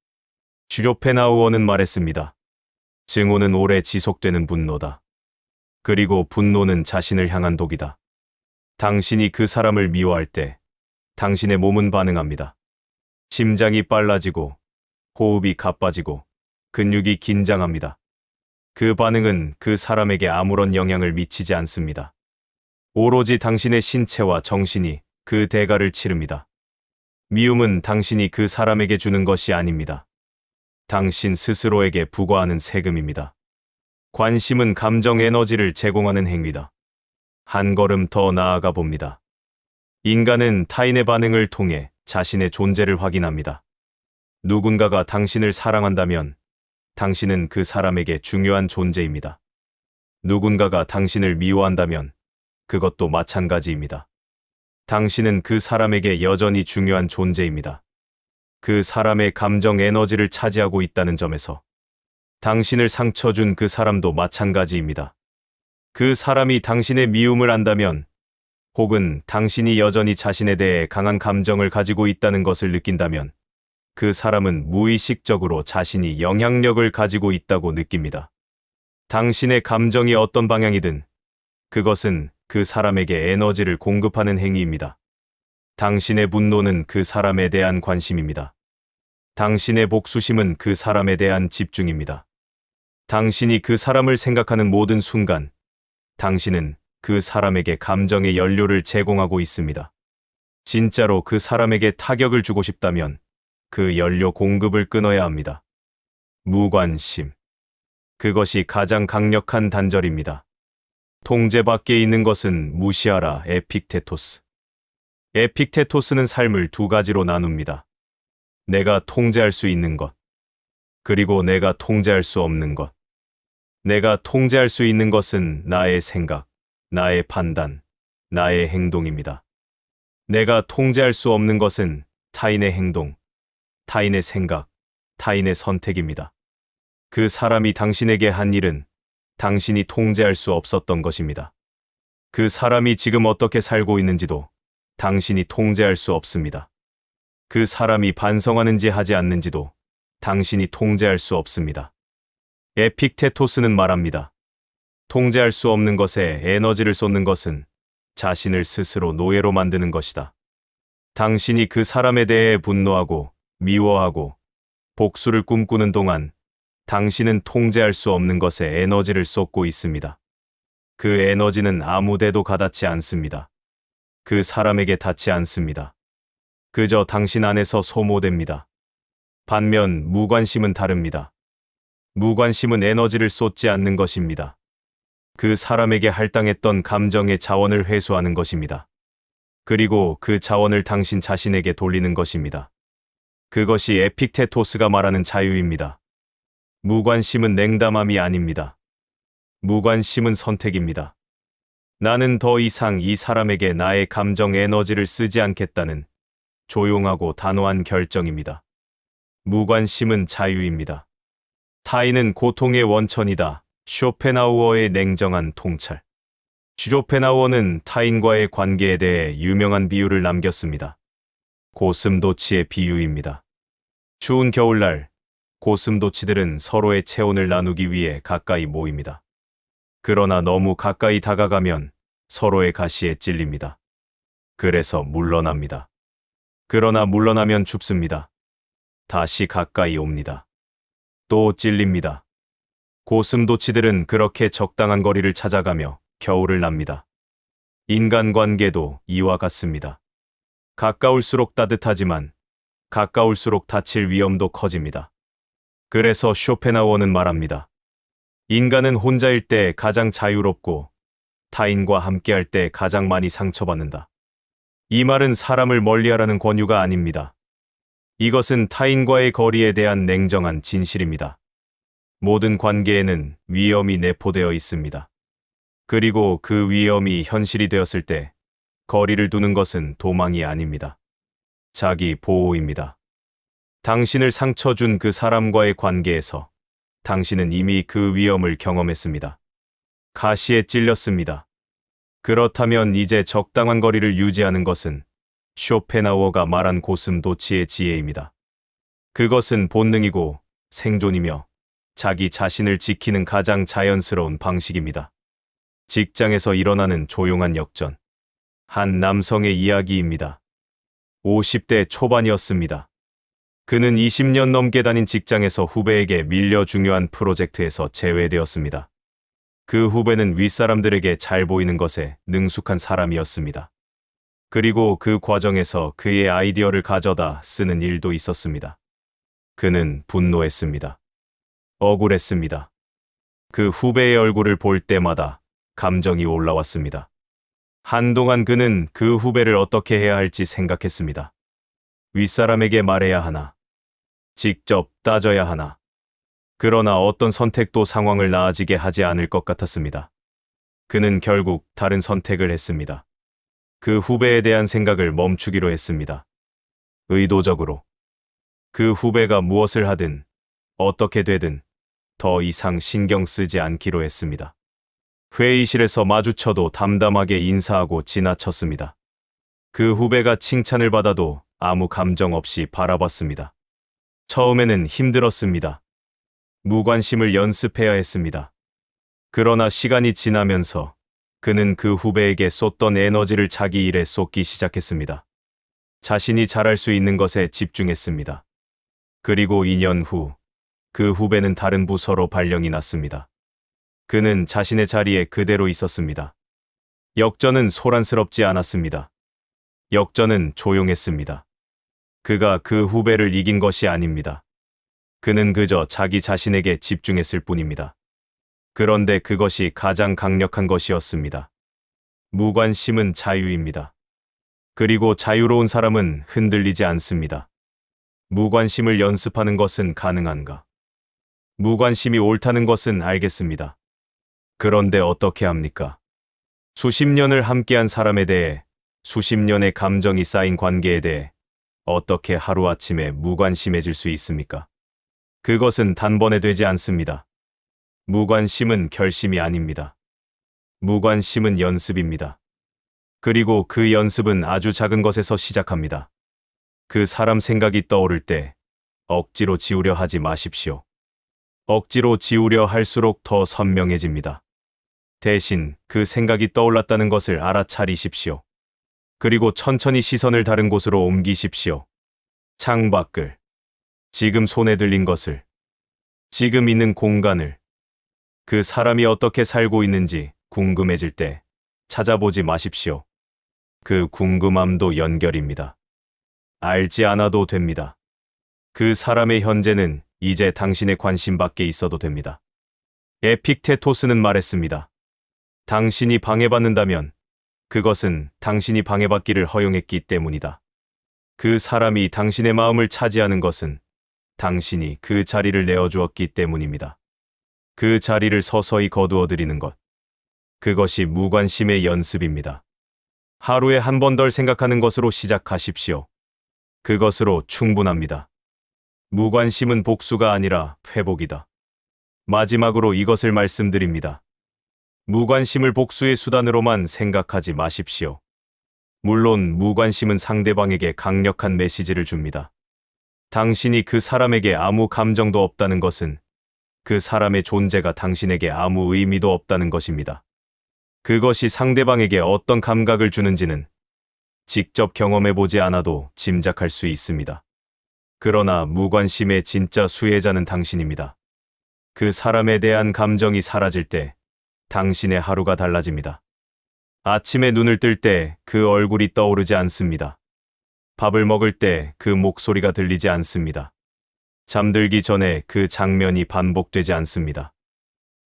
주료펜하우어는 말했습니다. 증오는 오래 지속되는 분노다. 그리고 분노는 자신을 향한 독이다. 당신이 그 사람을 미워할 때 당신의 몸은 반응합니다. 심장이 빨라지고 호흡이 가빠지고 근육이 긴장합니다. 그 반응은 그 사람에게 아무런 영향을 미치지 않습니다. 오로지 당신의 신체와 정신이 그 대가를 치릅니다. 미움은 당신이 그 사람에게 주는 것이 아닙니다. 당신 스스로에게 부과하는 세금입니다. 관심은 감정 에너지를 제공하는 행위다. 한 걸음 더 나아가 봅니다. 인간은 타인의 반응을 통해 자신의 존재를 확인합니다. 누군가가 당신을 사랑한다면 당신은 그 사람에게 중요한 존재입니다. 누군가가 당신을 미워한다면 그것도 마찬가지입니다. 당신은 그 사람에게 여전히 중요한 존재입니다. 그 사람의 감정 에너지를 차지하고 있다는 점에서 당신을 상처 준 그 사람도 마찬가지입니다. 그 사람이 당신의 미움을 안다면, 혹은 당신이 여전히 자신에 대해 강한 감정을 가지고 있다는 것을 느낀다면 그 사람은 무의식적으로 자신이 영향력을 가지고 있다고 느낍니다. 당신의 감정이 어떤 방향이든 그것은 그 사람에게 에너지를 공급하는 행위입니다. 당신의 분노는 그 사람에 대한 관심입니다. 당신의 복수심은 그 사람에 대한 집중입니다. 당신이 그 사람을 생각하는 모든 순간, 당신은 그 사람에게 감정의 연료를 제공하고 있습니다. 진짜로 그 사람에게 타격을 주고 싶다면 그 연료 공급을 끊어야 합니다. 무관심. 그것이 가장 강력한 단절입니다. 통제 밖에 있는 것은 무시하라. 에픽테토스. 에픽테토스는 삶을 두 가지로 나눕니다. 내가 통제할 수 있는 것, 그리고 내가 통제할 수 없는 것. 내가 통제할 수 있는 것은 나의 생각, 나의 판단, 나의 행동입니다. 내가 통제할 수 없는 것은 타인의 행동, 타인의 생각, 타인의 선택입니다. 그 사람이 당신에게 한 일은 당신이 통제할 수 없었던 것입니다. 그 사람이 지금 어떻게 살고 있는지도 당신이 통제할 수 없습니다. 그 사람이 반성하는지 하지 않는지도 당신이 통제할 수 없습니다. 에픽테토스는 말합니다. 통제할 수 없는 것에 에너지를 쏟는 것은 자신을 스스로 노예로 만드는 것이다. 당신이 그 사람에 대해 분노하고 미워하고 복수를 꿈꾸는 동안 당신은 통제할 수 없는 것에 에너지를 쏟고 있습니다. 그 에너지는 아무 데도 가닿지 않습니다. 그 사람에게 닿지 않습니다. 그저 당신 안에서 소모됩니다. 반면 무관심은 다릅니다. 무관심은 에너지를 쏟지 않는 것입니다. 그 사람에게 할당했던 감정의 자원을 회수하는 것입니다. 그리고 그 자원을 당신 자신에게 돌리는 것입니다. 그것이 에픽테토스가 말하는 자유입니다. 무관심은 냉담함이 아닙니다. 무관심은 선택입니다. 나는 더 이상 이 사람에게 나의 감정 에너지를 쓰지 않겠다는 조용하고 단호한 결정입니다. 무관심은 자유입니다. 타인은 고통의 원천이다. 쇼펜하우어의 냉정한 통찰. 쇼펜하우어는 타인과의 관계에 대해 유명한 비유를 남겼습니다. 고슴도치의 비유입니다. 추운 겨울날, 고슴도치들은 서로의 체온을 나누기 위해 가까이 모입니다. 그러나 너무 가까이 다가가면 서로의 가시에 찔립니다. 그래서 물러납니다. 그러나 물러나면 죽습니다. 다시 가까이 옵니다. 또 찔립니다. 고슴도치들은 그렇게 적당한 거리를 찾아가며 겨울을 납니다. 인간관계도 이와 같습니다. 가까울수록 따뜻하지만 가까울수록 다칠 위험도 커집니다. 그래서 쇼펜하우어는 말합니다. 인간은 혼자일 때 가장 자유롭고 타인과 함께할 때 가장 많이 상처받는다. 이 말은 사람을 멀리하라는 권유가 아닙니다. 이것은 타인과의 거리에 대한 냉정한 진실입니다. 모든 관계에는 위험이 내포되어 있습니다. 그리고 그 위험이 현실이 되었을 때 거리를 두는 것은 도망이 아닙니다. 자기 보호입니다. 당신을 상처 준 그 사람과의 관계에서 당신은 이미 그 위험을 경험했습니다. 가시에 찔렸습니다. 그렇다면 이제 적당한 거리를 유지하는 것은 쇼펜하우어가 말한 고슴도치의 지혜입니다. 그것은 본능이고 생존이며 자기 자신을 지키는 가장 자연스러운 방식입니다. 직장에서 일어나는 조용한 역전. 한 남성의 이야기입니다. 50대 초반이었습니다. 그는 20년 넘게 다닌 직장에서 후배에게 밀려 중요한 프로젝트에서 제외되었습니다. 그 후배는 윗사람들에게 잘 보이는 것에 능숙한 사람이었습니다. 그리고 그 과정에서 그의 아이디어를 가져다 쓰는 일도 있었습니다. 그는 분노했습니다. 억울했습니다. 그 후배의 얼굴을 볼 때마다 감정이 올라왔습니다. 한동안 그는 그 후배를 어떻게 해야 할지 생각했습니다. 윗사람에게 말해야 하나? 직접 따져야 하나? 그러나 어떤 선택도 상황을 나아지게 하지 않을 것 같았습니다. 그는 결국 다른 선택을 했습니다. 그 후배에 대한 생각을 멈추기로 했습니다. 의도적으로. 그 후배가 무엇을 하든 어떻게 되든 더 이상 신경 쓰지 않기로 했습니다. 회의실에서 마주쳐도 담담하게 인사하고 지나쳤습니다. 그 후배가 칭찬을 받아도 아무 감정 없이 바라봤습니다. 처음에는 힘들었습니다. 무관심을 연습해야 했습니다. 그러나 시간이 지나면서 그는 그 후배에게 쏟던 에너지를 자기 일에 쏟기 시작했습니다. 자신이 잘할 수 있는 것에 집중했습니다. 그리고 2년 후, 그 후배는 다른 부서로 발령이 났습니다. 그는 자신의 자리에 그대로 있었습니다. 역전은 소란스럽지 않았습니다. 역전은 조용했습니다. 그가 그 후배를 이긴 것이 아닙니다. 그는 그저 자기 자신에게 집중했을 뿐입니다. 그런데 그것이 가장 강력한 것이었습니다. 무관심은 자유입니다. 그리고 자유로운 사람은 흔들리지 않습니다. 무관심을 연습하는 것은 가능한가? 무관심이 옳다는 것은 알겠습니다. 그런데 어떻게 합니까? 수십 년을 함께한 사람에 대해, 수십 년의 감정이 쌓인 관계에 대해 어떻게 하루아침에 무관심해질 수 있습니까? 그것은 단번에 되지 않습니다. 무관심은 결심이 아닙니다. 무관심은 연습입니다. 그리고 그 연습은 아주 작은 것에서 시작합니다. 그 사람 생각이 떠오를 때 억지로 지우려 하지 마십시오. 억지로 지우려 할수록 더 선명해집니다. 대신 그 생각이 떠올랐다는 것을 알아차리십시오. 그리고 천천히 시선을 다른 곳으로 옮기십시오. 창밖을, 지금 손에 들린 것을, 지금 있는 공간을, 그 사람이 어떻게 살고 있는지 궁금해질 때 찾아보지 마십시오. 그 궁금함도 연결입니다. 알지 않아도 됩니다. 그 사람의 현재는 이제 당신의 관심 밖에 있어도 됩니다. 에픽테토스는 말했습니다. 당신이 방해받는다면 그것은 당신이 방해받기를 허용했기 때문이다. 그 사람이 당신의 마음을 차지하는 것은 당신이 그 자리를 내어주었기 때문입니다. 그 자리를 서서히 거두어들이는 것. 그것이 무관심의 연습입니다. 하루에 한 번 덜 생각하는 것으로 시작하십시오. 그것으로 충분합니다. 무관심은 복수가 아니라 회복이다. 마지막으로 이것을 말씀드립니다. 무관심을 복수의 수단으로만 생각하지 마십시오. 물론 무관심은 상대방에게 강력한 메시지를 줍니다. 당신이 그 사람에게 아무 감정도 없다는 것은 그 사람의 존재가 당신에게 아무 의미도 없다는 것입니다. 그것이 상대방에게 어떤 감각을 주는지는 직접 경험해보지 않아도 짐작할 수 있습니다. 그러나 무관심의 진짜 수혜자는 당신입니다. 그 사람에 대한 감정이 사라질 때 당신의 하루가 달라집니다. 아침에 눈을 뜰 때 그 얼굴이 떠오르지 않습니다. 밥을 먹을 때 그 목소리가 들리지 않습니다. 잠들기 전에 그 장면이 반복되지 않습니다.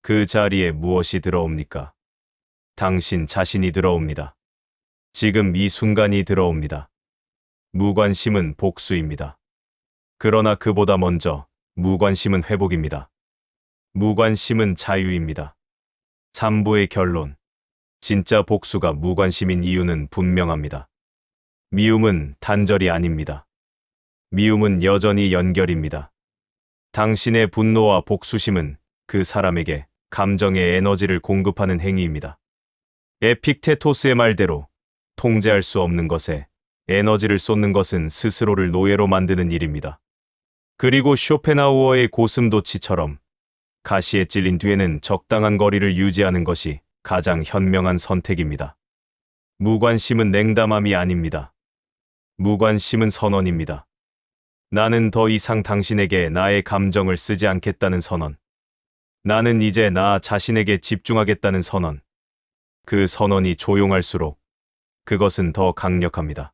그 자리에 무엇이 들어옵니까? 당신 자신이 들어옵니다. 지금 이 순간이 들어옵니다. 무관심은 복수입니다. 그러나 그보다 먼저 무관심은 회복입니다. 무관심은 자유입니다. 3부의 결론. 진짜 복수가 무관심인 이유는 분명합니다. 미움은 단절이 아닙니다. 미움은 여전히 연결입니다. 당신의 분노와 복수심은 그 사람에게 감정의 에너지를 공급하는 행위입니다. 에픽테토스의 말대로 통제할 수 없는 것에 에너지를 쏟는 것은 스스로를 노예로 만드는 일입니다. 그리고 쇼펜하우어의 고슴도치처럼 가시에 찔린 뒤에는 적당한 거리를 유지하는 것이 가장 현명한 선택입니다. 무관심은 냉담함이 아닙니다. 무관심은 선언입니다. 나는 더 이상 당신에게 나의 감정을 쓰지 않겠다는 선언. 나는 이제 나 자신에게 집중하겠다는 선언. 그 선언이 조용할수록 그것은 더 강력합니다.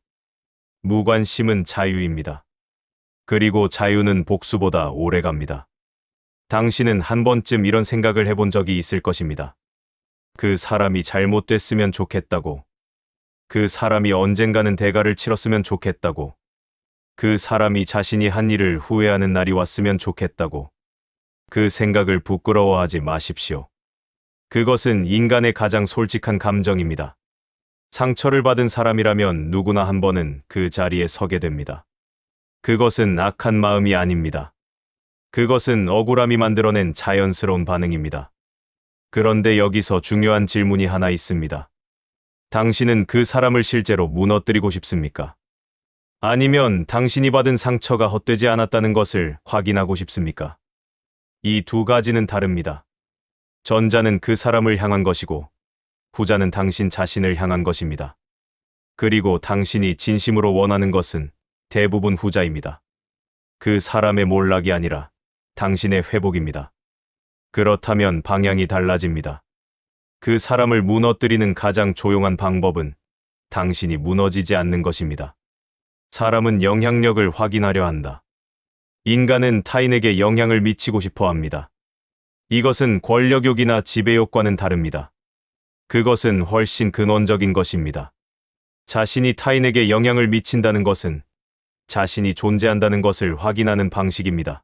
무관심은 자유입니다. 그리고 자유는 복수보다 오래갑니다. 당신은 한 번쯤 이런 생각을 해본 적이 있을 것입니다. 그 사람이 잘못됐으면 좋겠다고. 그 사람이 언젠가는 대가를 치렀으면 좋겠다고. 그 사람이 자신이 한 일을 후회하는 날이 왔으면 좋겠다고. 그 생각을 부끄러워하지 마십시오. 그것은 인간의 가장 솔직한 감정입니다. 상처를 받은 사람이라면 누구나 한 번은 그 자리에 서게 됩니다. 그것은 악한 마음이 아닙니다. 그것은 억울함이 만들어낸 자연스러운 반응입니다. 그런데 여기서 중요한 질문이 하나 있습니다. 당신은 그 사람을 실제로 무너뜨리고 싶습니까? 아니면 당신이 받은 상처가 헛되지 않았다는 것을 확인하고 싶습니까? 이 두 가지는 다릅니다. 전자는 그 사람을 향한 것이고 후자는 당신 자신을 향한 것입니다. 그리고 당신이 진심으로 원하는 것은 대부분 후자입니다. 그 사람의 몰락이 아니라 당신의 회복입니다. 그렇다면 방향이 달라집니다. 그 사람을 무너뜨리는 가장 조용한 방법은 당신이 무너지지 않는 것입니다. 사람은 영향력을 확인하려 한다. 인간은 타인에게 영향을 미치고 싶어 합니다. 이것은 권력욕이나 지배욕과는 다릅니다. 그것은 훨씬 근원적인 것입니다. 자신이 타인에게 영향을 미친다는 것은 자신이 존재한다는 것을 확인하는 방식입니다.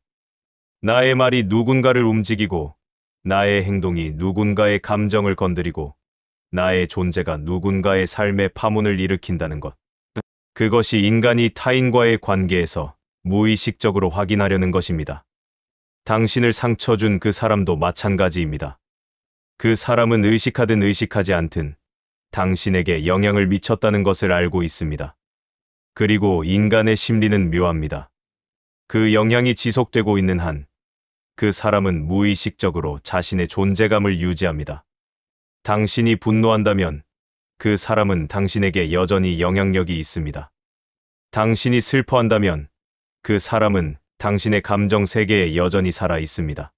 나의 말이 누군가를 움직이고 나의 행동이 누군가의 감정을 건드리고 나의 존재가 누군가의 삶에 파문을 일으킨다는 것. 그것이 인간이 타인과의 관계에서 무의식적으로 확인하려는 것입니다. 당신을 상처 준 그 사람도 마찬가지입니다. 그 사람은 의식하든 의식하지 않든 당신에게 영향을 미쳤다는 것을 알고 있습니다. 그리고 인간의 심리는 묘합니다. 그 영향이 지속되고 있는 한 그 사람은 무의식적으로 자신의 존재감을 유지합니다. 당신이 분노한다면 그 사람은 당신에게 여전히 영향력이 있습니다. 당신이 슬퍼한다면 그 사람은 당신의 감정 세계에 여전히 살아 있습니다.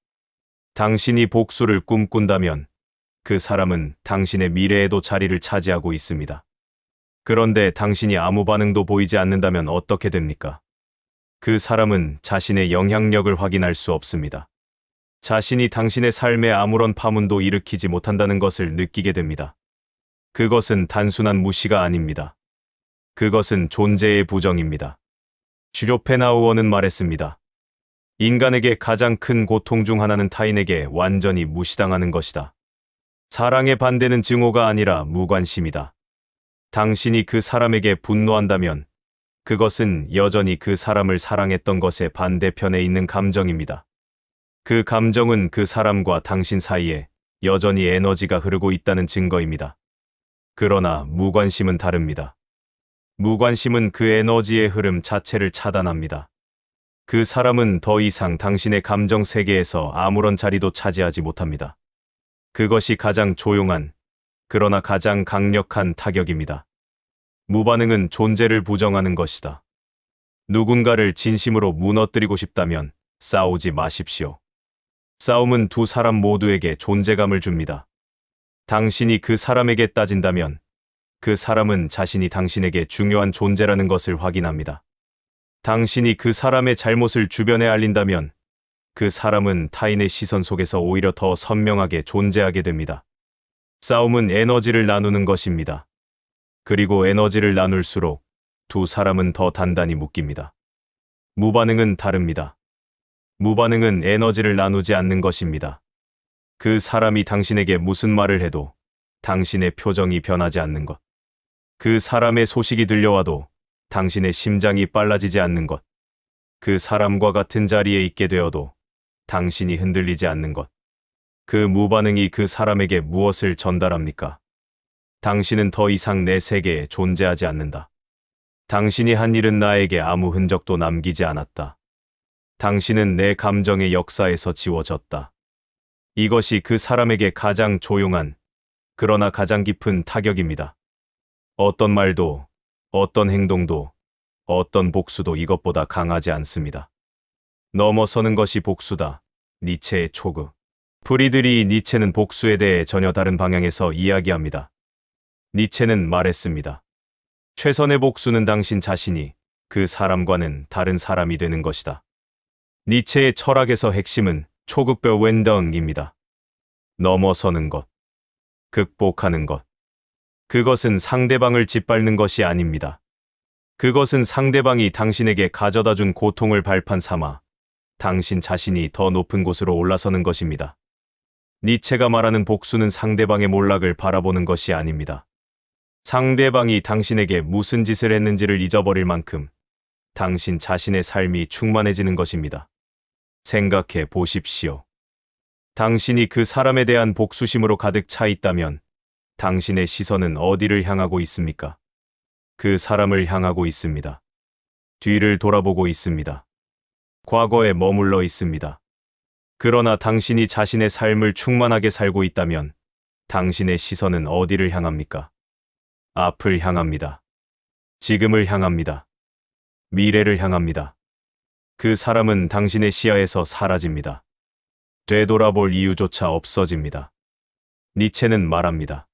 당신이 복수를 꿈꾼다면 그 사람은 당신의 미래에도 자리를 차지하고 있습니다. 그런데 당신이 아무 반응도 보이지 않는다면 어떻게 됩니까? 그 사람은 자신의 영향력을 확인할 수 없습니다. 자신이 당신의 삶에 아무런 파문도 일으키지 못한다는 것을 느끼게 됩니다. 그것은 단순한 무시가 아닙니다. 그것은 존재의 부정입니다. 슈로펜하우어는 말했습니다. 인간에게 가장 큰 고통 중 하나는 타인에게 완전히 무시당하는 것이다. 사랑의 반대는 증오가 아니라 무관심이다. 당신이 그 사람에게 분노한다면 그것은 여전히 그 사람을 사랑했던 것의 반대편에 있는 감정입니다. 그 감정은 그 사람과 당신 사이에 여전히 에너지가 흐르고 있다는 증거입니다. 그러나 무관심은 다릅니다. 무관심은 그 에너지의 흐름 자체를 차단합니다. 그 사람은 더 이상 당신의 감정 세계에서 아무런 자리도 차지하지 못합니다. 그것이 가장 조용한, 그러나 가장 강력한 타격입니다. 무반응은 존재를 부정하는 것이다. 누군가를 진심으로 무너뜨리고 싶다면 싸우지 마십시오. 싸움은 두 사람 모두에게 존재감을 줍니다. 당신이 그 사람에게 따진다면 그 사람은 자신이 당신에게 중요한 존재라는 것을 확인합니다. 당신이 그 사람의 잘못을 주변에 알린다면 그 사람은 타인의 시선 속에서 오히려 더 선명하게 존재하게 됩니다. 싸움은 에너지를 나누는 것입니다. 그리고 에너지를 나눌수록 두 사람은 더 단단히 묶입니다. 무반응은 다릅니다. 무반응은 에너지를 나누지 않는 것입니다. 그 사람이 당신에게 무슨 말을 해도 당신의 표정이 변하지 않는 것. 그 사람의 소식이 들려와도 당신의 심장이 빨라지지 않는 것. 그 사람과 같은 자리에 있게 되어도 당신이 흔들리지 않는 것. 그 무반응이 그 사람에게 무엇을 전달합니까? 당신은 더 이상 내 세계에 존재하지 않는다. 당신이 한 일은 나에게 아무 흔적도 남기지 않았다. 당신은 내 감정의 역사에서 지워졌다. 이것이 그 사람에게 가장 조용한, 그러나 가장 깊은 타격입니다. 어떤 말도, 어떤 행동도, 어떤 복수도 이것보다 강하지 않습니다. 넘어서는 것이 복수다. 니체의 초급. 프리드리히 니체는 복수에 대해 전혀 다른 방향에서 이야기합니다. 니체는 말했습니다. 최선의 복수는 당신 자신이 그 사람과는 다른 사람이 되는 것이다. 니체의 철학에서 핵심은 초급별 웬덩입니다. 넘어서는 것, 극복하는 것. 그것은 상대방을 짓밟는 것이 아닙니다. 그것은 상대방이 당신에게 가져다 준 고통을 발판 삼아 당신 자신이 더 높은 곳으로 올라서는 것입니다. 니체가 말하는 복수는 상대방의 몰락을 바라보는 것이 아닙니다. 상대방이 당신에게 무슨 짓을 했는지를 잊어버릴 만큼 당신 자신의 삶이 충만해지는 것입니다. 생각해 보십시오. 당신이 그 사람에 대한 복수심으로 가득 차 있다면 당신의 시선은 어디를 향하고 있습니까? 그 사람을 향하고 있습니다. 뒤를 돌아보고 있습니다. 과거에 머물러 있습니다. 그러나 당신이 자신의 삶을 충만하게 살고 있다면 당신의 시선은 어디를 향합니까? 앞을 향합니다. 지금을 향합니다. 미래를 향합니다. 그 사람은 당신의 시야에서 사라집니다. 되돌아볼 이유조차 없어집니다. 니체는 말합니다.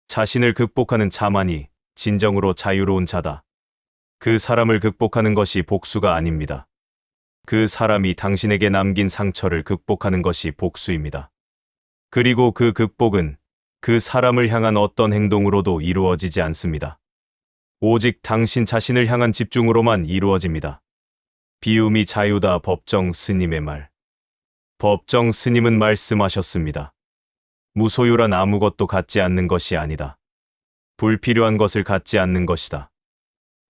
자신을 극복하는 자만이 진정으로 자유로운 자다. 그 사람을 극복하는 것이 복수가 아닙니다. 그 사람이 당신에게 남긴 상처를 극복하는 것이 복수입니다. 그리고 그 극복은 그 사람을 향한 어떤 행동으로도 이루어지지 않습니다. 오직 당신 자신을 향한 집중으로만 이루어집니다. 비움이 자유다. 법정 스님의 말. 법정 스님은 말씀하셨습니다. 무소유란 아무것도 갖지 않는 것이 아니다. 불필요한 것을 갖지 않는 것이다.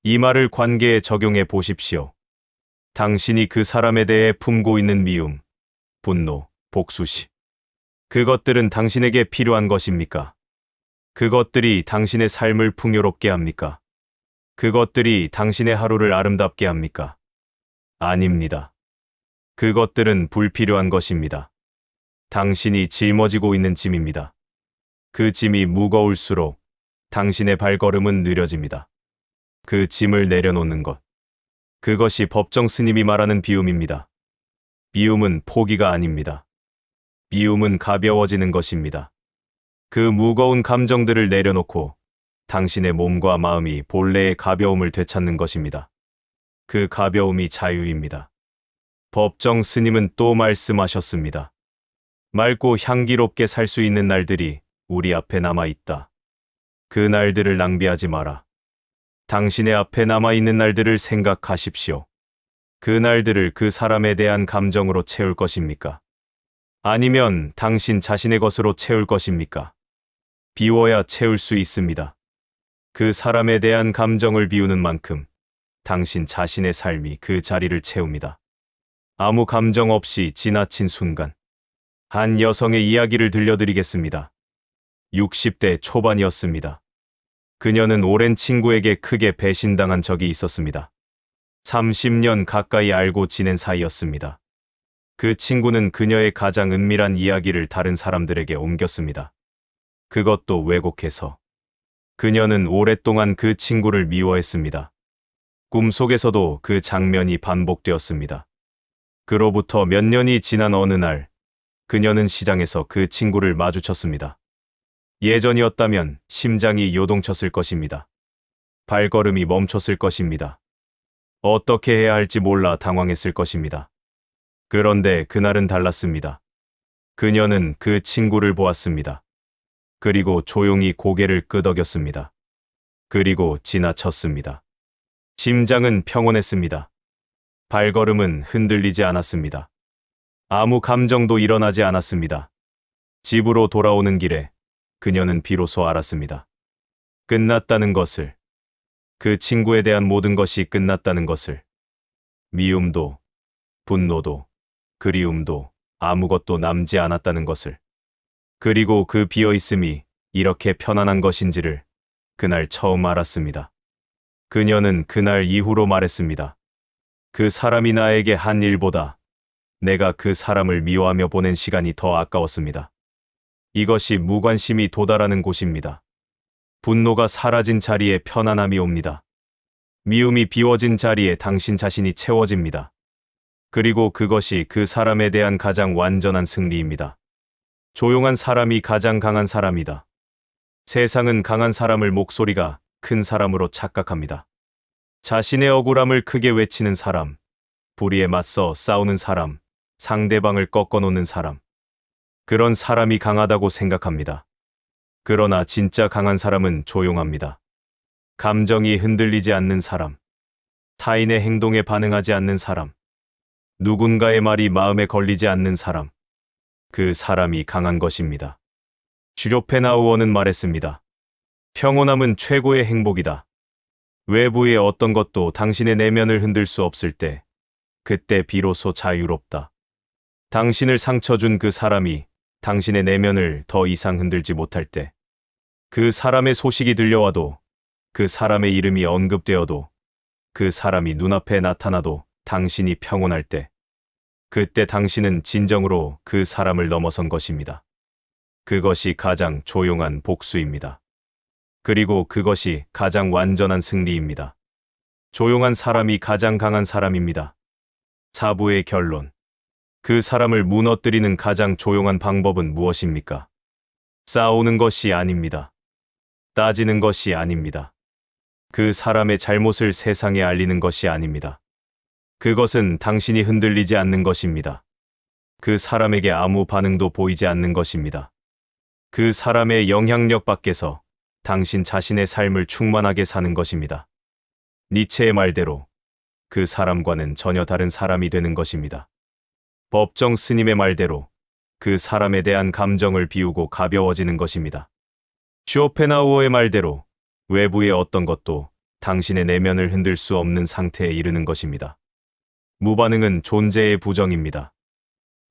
이 말을 관계에 적용해 보십시오. 당신이 그 사람에 대해 품고 있는 미움, 분노, 복수시. 그것들은 당신에게 필요한 것입니까? 그것들이 당신의 삶을 풍요롭게 합니까? 그것들이 당신의 하루를 아름답게 합니까? 아닙니다. 그것들은 불필요한 것입니다. 당신이 짊어지고 있는 짐입니다. 그 짐이 무거울수록 당신의 발걸음은 느려집니다. 그 짐을 내려놓는 것. 그것이 법정 스님이 말하는 비움입니다. 비움은 포기가 아닙니다. 비움은 가벼워지는 것입니다. 그 무거운 감정들을 내려놓고 당신의 몸과 마음이 본래의 가벼움을 되찾는 것입니다. 그 가벼움이 자유입니다. 법정 스님은 또 말씀하셨습니다. 맑고 향기롭게 살 수 있는 날들이 우리 앞에 남아 있다. 그 날들을 낭비하지 마라. 당신의 앞에 남아 있는 날들을 생각하십시오. 그 날들을 그 사람에 대한 감정으로 채울 것입니까? 아니면 당신 자신의 것으로 채울 것입니까? 비워야 채울 수 있습니다. 그 사람에 대한 감정을 비우는 만큼 당신 자신의 삶이 그 자리를 채웁니다. 아무 감정 없이 지나친 순간. 한 여성의 이야기를 들려드리겠습니다. 60대 초반이었습니다. 그녀는 오랜 친구에게 크게 배신당한 적이 있었습니다. 30년 가까이 알고 지낸 사이였습니다. 그 친구는 그녀의 가장 은밀한 이야기를 다른 사람들에게 옮겼습니다. 그것도 왜곡해서. 그녀는 오랫동안 그 친구를 미워했습니다. 꿈속에서도 그 장면이 반복되었습니다. 그로부터 몇 년이 지난 어느 날, 그녀는 시장에서 그 친구를 마주쳤습니다. 예전이었다면 심장이 요동쳤을 것입니다. 발걸음이 멈췄을 것입니다. 어떻게 해야 할지 몰라 당황했을 것입니다. 그런데 그날은 달랐습니다. 그녀는 그 친구를 보았습니다. 그리고 조용히 고개를 끄덕였습니다. 그리고 지나쳤습니다. 심장은 평온했습니다. 발걸음은 흔들리지 않았습니다. 아무 감정도 일어나지 않았습니다. 집으로 돌아오는 길에 그녀는 비로소 알았습니다. 끝났다는 것을. 그 친구에 대한 모든 것이 끝났다는 것을. 미움도, 분노도, 그리움도 아무것도 남지 않았다는 것을. 그리고 그 비어있음이 이렇게 편안한 것인지를 그날 처음 알았습니다. 그녀는 그날 이후로 말했습니다. 그 사람이 나에게 한 일보다 내가 그 사람을 미워하며 보낸 시간이 더 아까웠습니다. 이것이 무관심이 도달하는 곳입니다. 분노가 사라진 자리에 편안함이 옵니다. 미움이 비워진 자리에 당신 자신이 채워집니다. 그리고 그것이 그 사람에 대한 가장 완전한 승리입니다. 조용한 사람이 가장 강한 사람이다. 세상은 강한 사람을 목소리가 큰 사람으로 착각합니다. 자신의 억울함을 크게 외치는 사람, 불의에 맞서 싸우는 사람, 상대방을 꺾어놓는 사람. 그런 사람이 강하다고 생각합니다. 그러나 진짜 강한 사람은 조용합니다. 감정이 흔들리지 않는 사람, 타인의 행동에 반응하지 않는 사람, 누군가의 말이 마음에 걸리지 않는 사람. 그 사람이 강한 것입니다. 슈로펜하우어는 말했습니다. 평온함은 최고의 행복이다. 외부의 어떤 것도 당신의 내면을 흔들 수 없을 때, 그때 비로소 자유롭다. 당신을 상처 준 그 사람이 당신의 내면을 더 이상 흔들지 못할 때, 그 사람의 소식이 들려와도, 그 사람의 이름이 언급되어도, 그 사람이 눈앞에 나타나도 당신이 평온할 때, 그때 당신은 진정으로 그 사람을 넘어선 것입니다. 그것이 가장 조용한 복수입니다. 그리고 그것이 가장 완전한 승리입니다. 조용한 사람이 가장 강한 사람입니다. 사부의 결론. 그 사람을 무너뜨리는 가장 조용한 방법은 무엇입니까? 싸우는 것이 아닙니다. 따지는 것이 아닙니다. 그 사람의 잘못을 세상에 알리는 것이 아닙니다. 그것은 당신이 흔들리지 않는 것입니다. 그 사람에게 아무 반응도 보이지 않는 것입니다. 그 사람의 영향력 밖에서 당신 자신의 삶을 충만하게 사는 것입니다. 니체의 말대로 그 사람과는 전혀 다른 사람이 되는 것입니다. 법정 스님의 말대로 그 사람에 대한 감정을 비우고 가벼워지는 것입니다. 쇼펜하우어의 말대로 외부의 어떤 것도 당신의 내면을 흔들 수 없는 상태에 이르는 것입니다. 무반응은 존재의 부정입니다.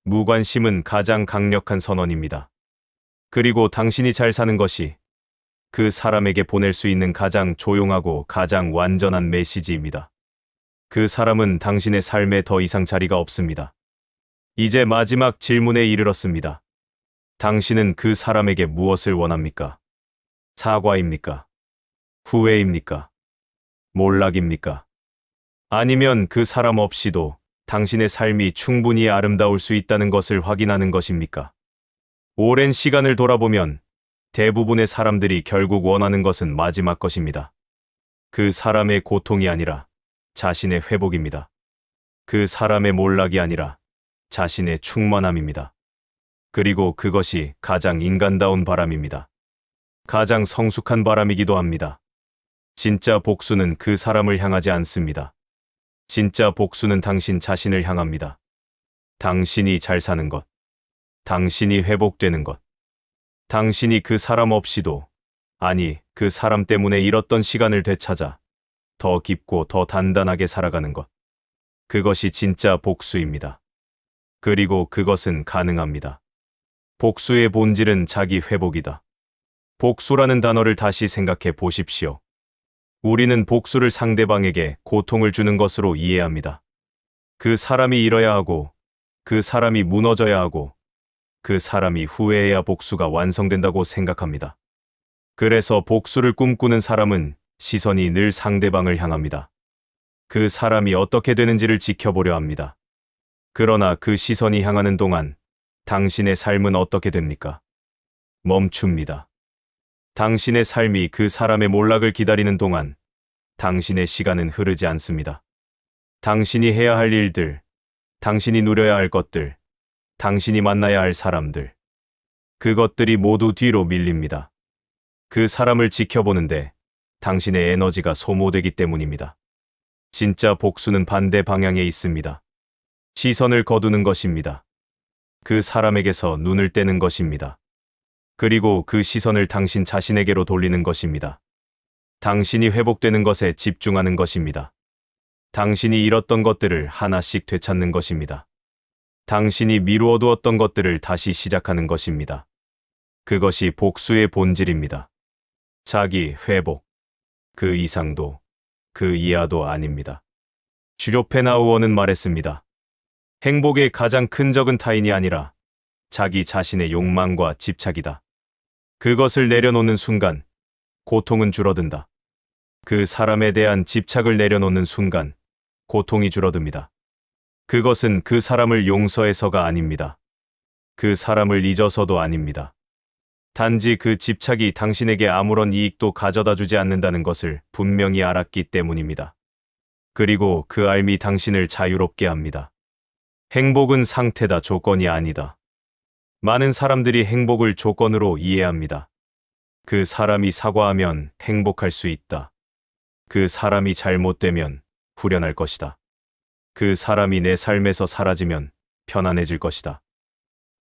무관심은 가장 강력한 선언입니다. 그리고 당신이 잘 사는 것이 그 사람에게 보낼 수 있는 가장 조용하고 가장 완전한 메시지입니다. 그 사람은 당신의 삶에 더 이상 자리가 없습니다. 이제 마지막 질문에 이르렀습니다. 당신은 그 사람에게 무엇을 원합니까? 사과입니까? 후회입니까? 몰락입니까? 아니면 그 사람 없이도 당신의 삶이 충분히 아름다울 수 있다는 것을 확인하는 것입니까? 오랜 시간을 돌아보면 대부분의 사람들이 결국 원하는 것은 마지막 것입니다. 그 사람의 고통이 아니라 자신의 회복입니다. 그 사람의 몰락이 아니라 자신의 충만함입니다. 그리고 그것이 가장 인간다운 바람입니다. 가장 성숙한 바람이기도 합니다. 진짜 복수는 그 사람을 향하지 않습니다. 진짜 복수는 당신 자신을 향합니다. 당신이 잘 사는 것, 당신이 회복되는 것, 당신이 그 사람 없이도, 아니 그 사람 때문에 잃었던 시간을 되찾아 더 깊고 더 단단하게 살아가는 것. 그것이 진짜 복수입니다. 그리고 그것은 가능합니다. 복수의 본질은 자기 회복이다. 복수라는 단어를 다시 생각해 보십시오. 우리는 복수를 상대방에게 고통을 주는 것으로 이해합니다. 그 사람이 잃어야 하고, 그 사람이 무너져야 하고, 그 사람이 후회해야 복수가 완성된다고 생각합니다. 그래서 복수를 꿈꾸는 사람은 시선이 늘 상대방을 향합니다. 그 사람이 어떻게 되는지를 지켜보려 합니다. 그러나 그 시선이 향하는 동안 당신의 삶은 어떻게 됩니까? 멈춥니다. 당신의 삶이 그 사람의 몰락을 기다리는 동안 당신의 시간은 흐르지 않습니다. 당신이 해야 할 일들, 당신이 누려야 할 것들, 당신이 만나야 할 사람들, 그것들이 모두 뒤로 밀립니다. 그 사람을 지켜보는데 당신의 에너지가 소모되기 때문입니다. 진짜 복수는 반대 방향에 있습니다. 시선을 거두는 것입니다. 그 사람에게서 눈을 떼는 것입니다. 그리고 그 시선을 당신 자신에게로 돌리는 것입니다. 당신이 회복되는 것에 집중하는 것입니다. 당신이 잃었던 것들을 하나씩 되찾는 것입니다. 당신이 미루어 두었던 것들을 다시 시작하는 것입니다. 그것이 복수의 본질입니다. 자기 회복. 그 이상도, 그 이하도 아닙니다. 슈로펜하우어는 말했습니다. 행복의 가장 큰 적은 타인이 아니라 자기 자신의 욕망과 집착이다. 그것을 내려놓는 순간 고통은 줄어든다. 그 사람에 대한 집착을 내려놓는 순간 고통이 줄어듭니다. 그것은 그 사람을 용서해서가 아닙니다. 그 사람을 잊어서도 아닙니다. 단지 그 집착이 당신에게 아무런 이익도 가져다 주지 않는다는 것을 분명히 알았기 때문입니다. 그리고 그 알미 당신을 자유롭게 합니다. 행복은 상태다, 조건이 아니다. 많은 사람들이 행복을 조건으로 이해합니다. 그 사람이 사과하면 행복할 수 있다. 그 사람이 잘못되면 후련할 것이다. 그 사람이 내 삶에서 사라지면 편안해질 것이다.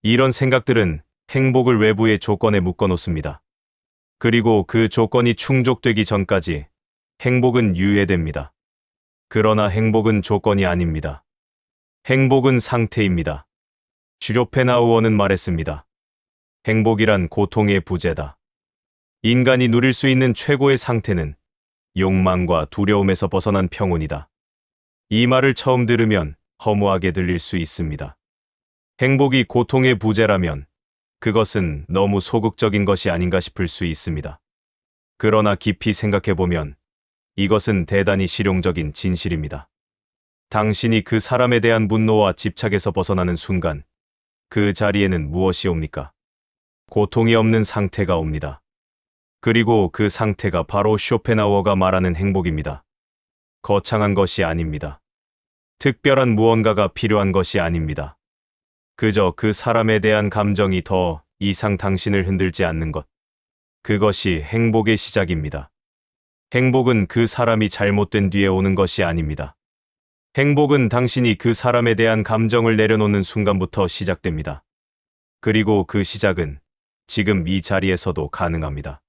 이런 생각들은 행복을 외부의 조건에 묶어놓습니다. 그리고 그 조건이 충족되기 전까지 행복은 유예됩니다. 그러나 행복은 조건이 아닙니다. 행복은 상태입니다. 슈로펜하우어는 말했습니다. 행복이란 고통의 부재다. 인간이 누릴 수 있는 최고의 상태는 욕망과 두려움에서 벗어난 평온이다. 이 말을 처음 들으면 허무하게 들릴 수 있습니다. 행복이 고통의 부재라면 그것은 너무 소극적인 것이 아닌가 싶을 수 있습니다. 그러나 깊이 생각해보면 이것은 대단히 실용적인 진실입니다. 당신이 그 사람에 대한 분노와 집착에서 벗어나는 순간 그 자리에는 무엇이 옵니까? 고통이 없는 상태가 옵니다. 그리고 그 상태가 바로 쇼펜하우어가 말하는 행복입니다. 거창한 것이 아닙니다. 특별한 무언가가 필요한 것이 아닙니다. 그저 그 사람에 대한 감정이 더 이상 당신을 흔들지 않는 것. 그것이 행복의 시작입니다. 행복은 그 사람이 잘못된 뒤에 오는 것이 아닙니다. 행복은 당신이 그 사람에 대한 감정을 내려놓는 순간부터 시작됩니다. 그리고 그 시작은 지금 이 자리에서도 가능합니다.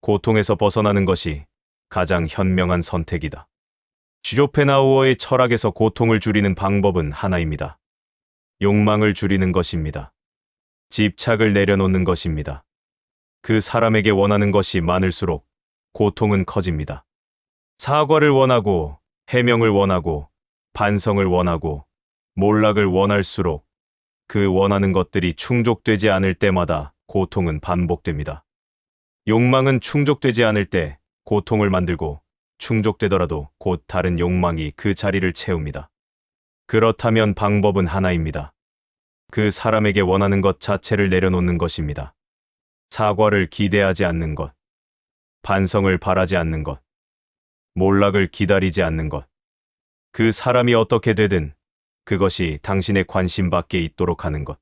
고통에서 벗어나는 것이 가장 현명한 선택이다. 슈로펜하우어의 철학에서 고통을 줄이는 방법은 하나입니다. 욕망을 줄이는 것입니다. 집착을 내려놓는 것입니다. 그 사람에게 원하는 것이 많을수록 고통은 커집니다. 사과를 원하고, 해명을 원하고, 반성을 원하고, 몰락을 원할수록 그 원하는 것들이 충족되지 않을 때마다 고통은 반복됩니다. 욕망은 충족되지 않을 때 고통을 만들고, 충족되더라도 곧 다른 욕망이 그 자리를 채웁니다. 그렇다면 방법은 하나입니다. 그 사람에게 원하는 것 자체를 내려놓는 것입니다. 사과를 기대하지 않는 것, 반성을 바라지 않는 것, 몰락을 기다리지 않는 것. 그 사람이 어떻게 되든 그것이 당신의 관심 밖에 있도록 하는 것.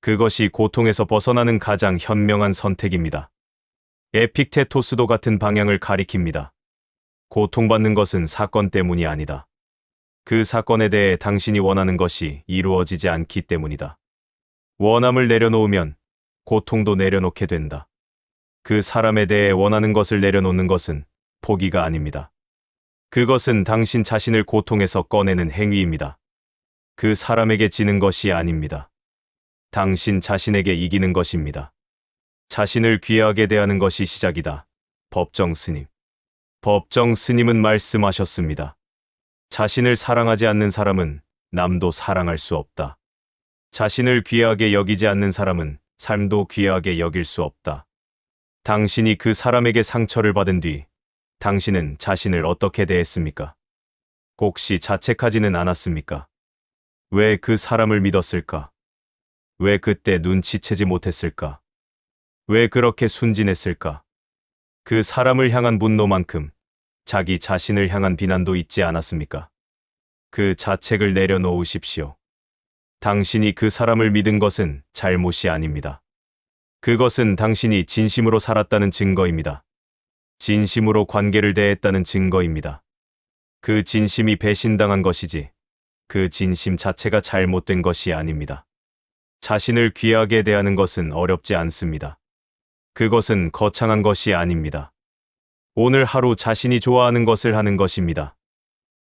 그것이 고통에서 벗어나는 가장 현명한 선택입니다. 에픽테토스도 같은 방향을 가리킵니다. 고통받는 것은 사건 때문이 아니다. 그 사건에 대해 당신이 원하는 것이 이루어지지 않기 때문이다. 원함을 내려놓으면 고통도 내려놓게 된다. 그 사람에 대해 원하는 것을 내려놓는 것은 포기가 아닙니다. 그것은 당신 자신을 고통에서 꺼내는 행위입니다. 그 사람에게 지는 것이 아닙니다. 당신 자신에게 이기는 것입니다. 자신을 귀하게 대하는 것이 시작이다. 법정 스님. 법정 스님은 말씀하셨습니다. 자신을 사랑하지 않는 사람은 남도 사랑할 수 없다. 자신을 귀하게 여기지 않는 사람은 삶도 귀하게 여길 수 없다. 당신이 그 사람에게 상처를 받은 뒤 당신은 자신을 어떻게 대했습니까? 혹시 자책하지는 않았습니까? 왜 그 사람을 믿었을까? 왜 그때 눈치채지 못했을까? 왜 그렇게 순진했을까? 그 사람을 향한 분노만큼 자기 자신을 향한 비난도 있지 않았습니까? 그 자책을 내려놓으십시오. 당신이 그 사람을 믿은 것은 잘못이 아닙니다. 그것은 당신이 진심으로 살았다는 증거입니다. 진심으로 관계를 대했다는 증거입니다. 그 진심이 배신당한 것이지 그 진심 자체가 잘못된 것이 아닙니다. 자신을 귀하게 대하는 것은 어렵지 않습니다. 그것은 거창한 것이 아닙니다. 오늘 하루 자신이 좋아하는 것을 하는 것입니다.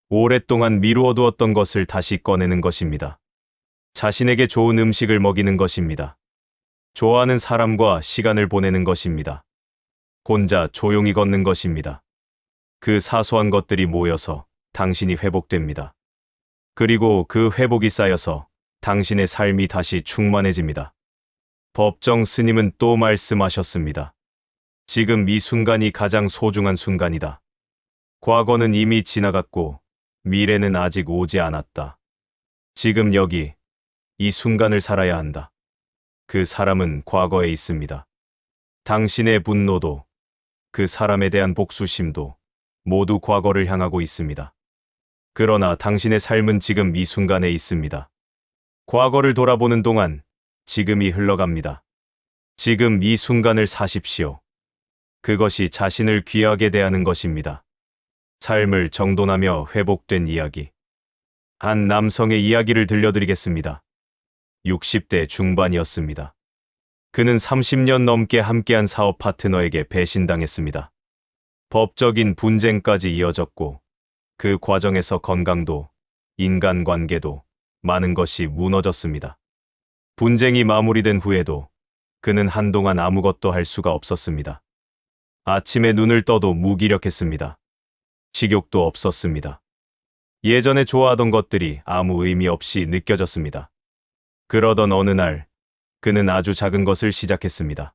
오랫동안 미루어두었던 것을 다시 꺼내는 것입니다. 자신에게 좋은 음식을 먹이는 것입니다. 좋아하는 사람과 시간을 보내는 것입니다. 혼자 조용히 걷는 것입니다. 그 사소한 것들이 모여서 당신이 회복됩니다. 그리고 그 회복이 쌓여서 당신의 삶이 다시 충만해집니다. 법정 스님은 또 말씀하셨습니다. 지금 이 순간이 가장 소중한 순간이다. 과거는 이미 지나갔고 미래는 아직 오지 않았다. 지금 여기 이 순간을 살아야 한다. 그 사람은 과거에 있습니다. 당신의 분노도 그 사람에 대한 복수심도 모두 과거를 향하고 있습니다. 그러나 당신의 삶은 지금 이 순간에 있습니다. 과거를 돌아보는 동안 지금이 흘러갑니다. 지금 이 순간을 사십시오. 그것이 자신을 귀하게 대하는 것입니다. 삶을 정돈하며 회복된 이야기. 한 남성의 이야기를 들려드리겠습니다. 60대 중반이었습니다. 그는 30년 넘게 함께한 사업 파트너에게 배신당했습니다. 법적인 분쟁까지 이어졌고 그 과정에서 건강도 인간관계도 많은 것이 무너졌습니다. 분쟁이 마무리된 후에도 그는 한동안 아무것도 할 수가 없었습니다. 아침에 눈을 떠도 무기력했습니다. 식욕도 없었습니다. 예전에 좋아하던 것들이 아무 의미 없이 느껴졌습니다. 그러던 어느 날 그는 아주 작은 것을 시작했습니다.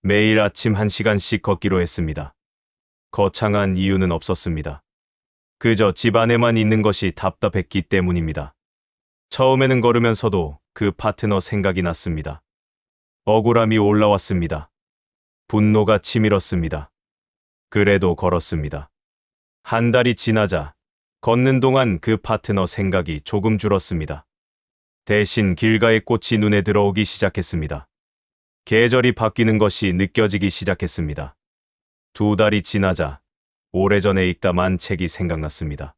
매일 아침 1시간씩 걷기로 했습니다. 거창한 이유는 없었습니다. 그저 집 안에만 있는 것이 답답했기 때문입니다. 처음에는 걸으면서도 그 파트너 생각이 났습니다. 억울함이 올라왔습니다. 분노가 치밀었습니다. 그래도 걸었습니다. 한 달이 지나자 걷는 동안 그 파트너 생각이 조금 줄었습니다. 대신 길가의 꽃이 눈에 들어오기 시작했습니다. 계절이 바뀌는 것이 느껴지기 시작했습니다. 2달이 지나자 오래전에 읽다 만 책이 생각났습니다.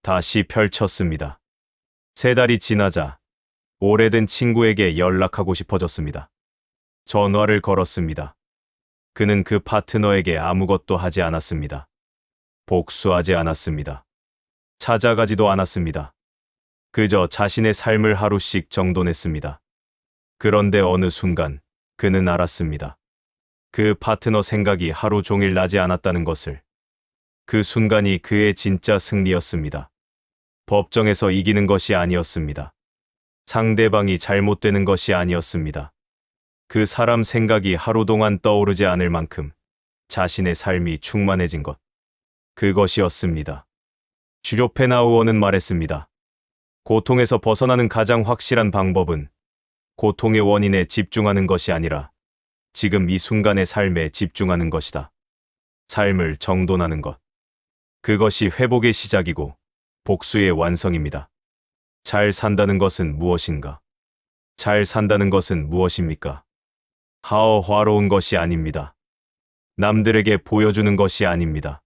다시 펼쳤습니다. 3달이 지나자 오래된 친구에게 연락하고 싶어졌습니다. 전화를 걸었습니다. 그는 그 파트너에게 아무것도 하지 않았습니다. 복수하지 않았습니다. 찾아가지도 않았습니다. 그저 자신의 삶을 하루씩 정돈했습니다. 그런데 어느 순간 그는 알았습니다. 그 파트너 생각이 하루 종일 나지 않았다는 것을. 그 순간이 그의 진짜 승리였습니다. 법정에서 이기는 것이 아니었습니다. 상대방이 잘못되는 것이 아니었습니다. 그 사람 생각이 하루 동안 떠오르지 않을 만큼 자신의 삶이 충만해진 것. 그것이었습니다. 슈쇼펜하우어는 말했습니다. 고통에서 벗어나는 가장 확실한 방법은 고통의 원인에 집중하는 것이 아니라 지금 이 순간의 삶에 집중하는 것이다. 삶을 정돈하는 것. 그것이 회복의 시작이고 복수의 완성입니다. 잘 산다는 것은 무엇인가? 잘 산다는 것은 무엇입니까? 화로운 것이 아닙니다. 남들에게 보여주는 것이 아닙니다.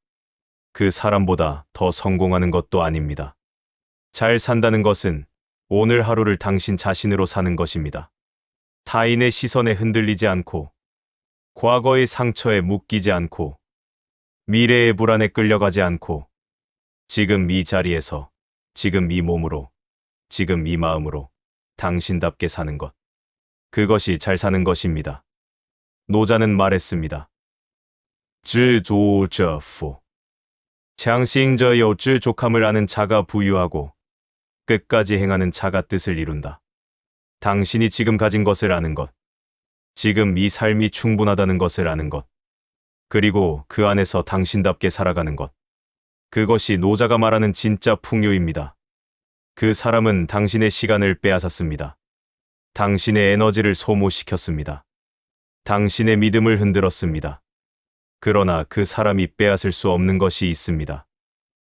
그 사람보다 더 성공하는 것도 아닙니다. 잘 산다는 것은 오늘 하루를 당신 자신으로 사는 것입니다. 타인의 시선에 흔들리지 않고, 과거의 상처에 묶이지 않고, 미래의 불안에 끌려가지 않고, 지금 이 자리에서, 지금 이 몸으로, 지금 이 마음으로 당신답게 사는 것. 그것이 잘 사는 것입니다. 노자는 말했습니다. 知足者富. 장싱저 족함을 아는 자가 부유하고 끝까지 행하는 자가 뜻을 이룬다. 당신이 지금 가진 것을 아는 것, 지금 이 삶이 충분하다는 것을 아는 것, 그리고 그 안에서 당신답게 살아가는 것. 그것이 노자가 말하는 진짜 풍요입니다. 그 사람은 당신의 시간을 빼앗았습니다. 당신의 에너지를 소모시켰습니다. 당신의 믿음을 흔들었습니다. 그러나 그 사람이 빼앗을 수 없는 것이 있습니다.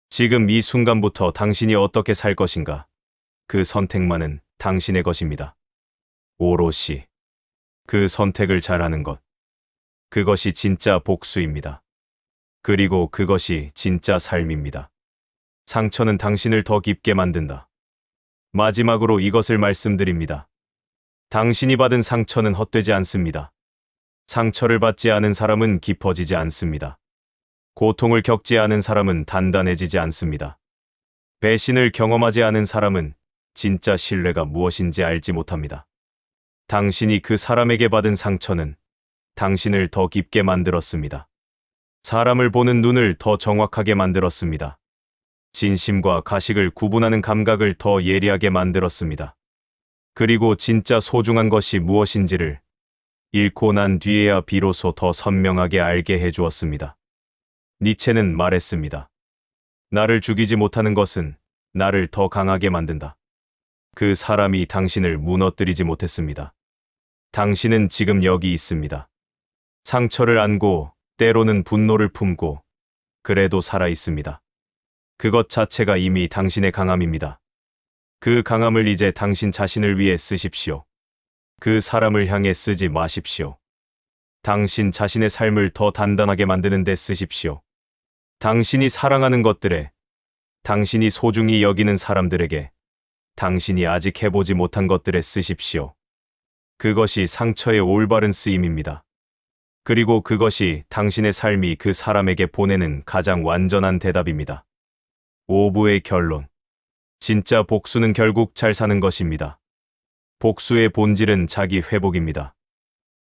지금 이 순간부터 당신이 어떻게 살 것인가? 그 선택만은 당신의 것입니다. 오롯이 그 선택을 잘하는 것. 그것이 진짜 복수입니다. 그리고 그것이 진짜 삶입니다. 상처는 당신을 더 깊게 만든다. 마지막으로 이것을 말씀드립니다. 당신이 받은 상처는 헛되지 않습니다. 상처를 받지 않은 사람은 깊어지지 않습니다. 고통을 겪지 않은 사람은 단단해지지 않습니다. 배신을 경험하지 않은 사람은 진짜 신뢰가 무엇인지 알지 못합니다. 당신이 그 사람에게 받은 상처는 당신을 더 깊게 만들었습니다. 사람을 보는 눈을 더 정확하게 만들었습니다. 진심과 가식을 구분하는 감각을 더 예리하게 만들었습니다. 그리고 진짜 소중한 것이 무엇인지를 잃고 난 뒤에야 비로소 더 선명하게 알게 해주었습니다. 니체는 말했습니다. 나를 죽이지 못하는 것은 나를 더 강하게 만든다. 그 사람이 당신을 무너뜨리지 못했습니다. 당신은 지금 여기 있습니다. 상처를 안고 때로는 분노를 품고 그래도 살아 있습니다. 그것 자체가 이미 당신의 강함입니다. 그 강함을 이제 당신 자신을 위해 쓰십시오. 그 사람을 향해 쓰지 마십시오. 당신 자신의 삶을 더 단단하게 만드는 데 쓰십시오. 당신이 사랑하는 것들에, 당신이 소중히 여기는 사람들에게, 당신이 아직 해보지 못한 것들에 쓰십시오. 그것이 상처의 올바른 쓰임입니다. 그리고 그것이 당신의 삶이 그 사람에게 보내는 가장 완전한 대답입니다. 5부의 결론. 진짜 복수는 결국 잘 사는 것입니다. 복수의 본질은 자기 회복입니다.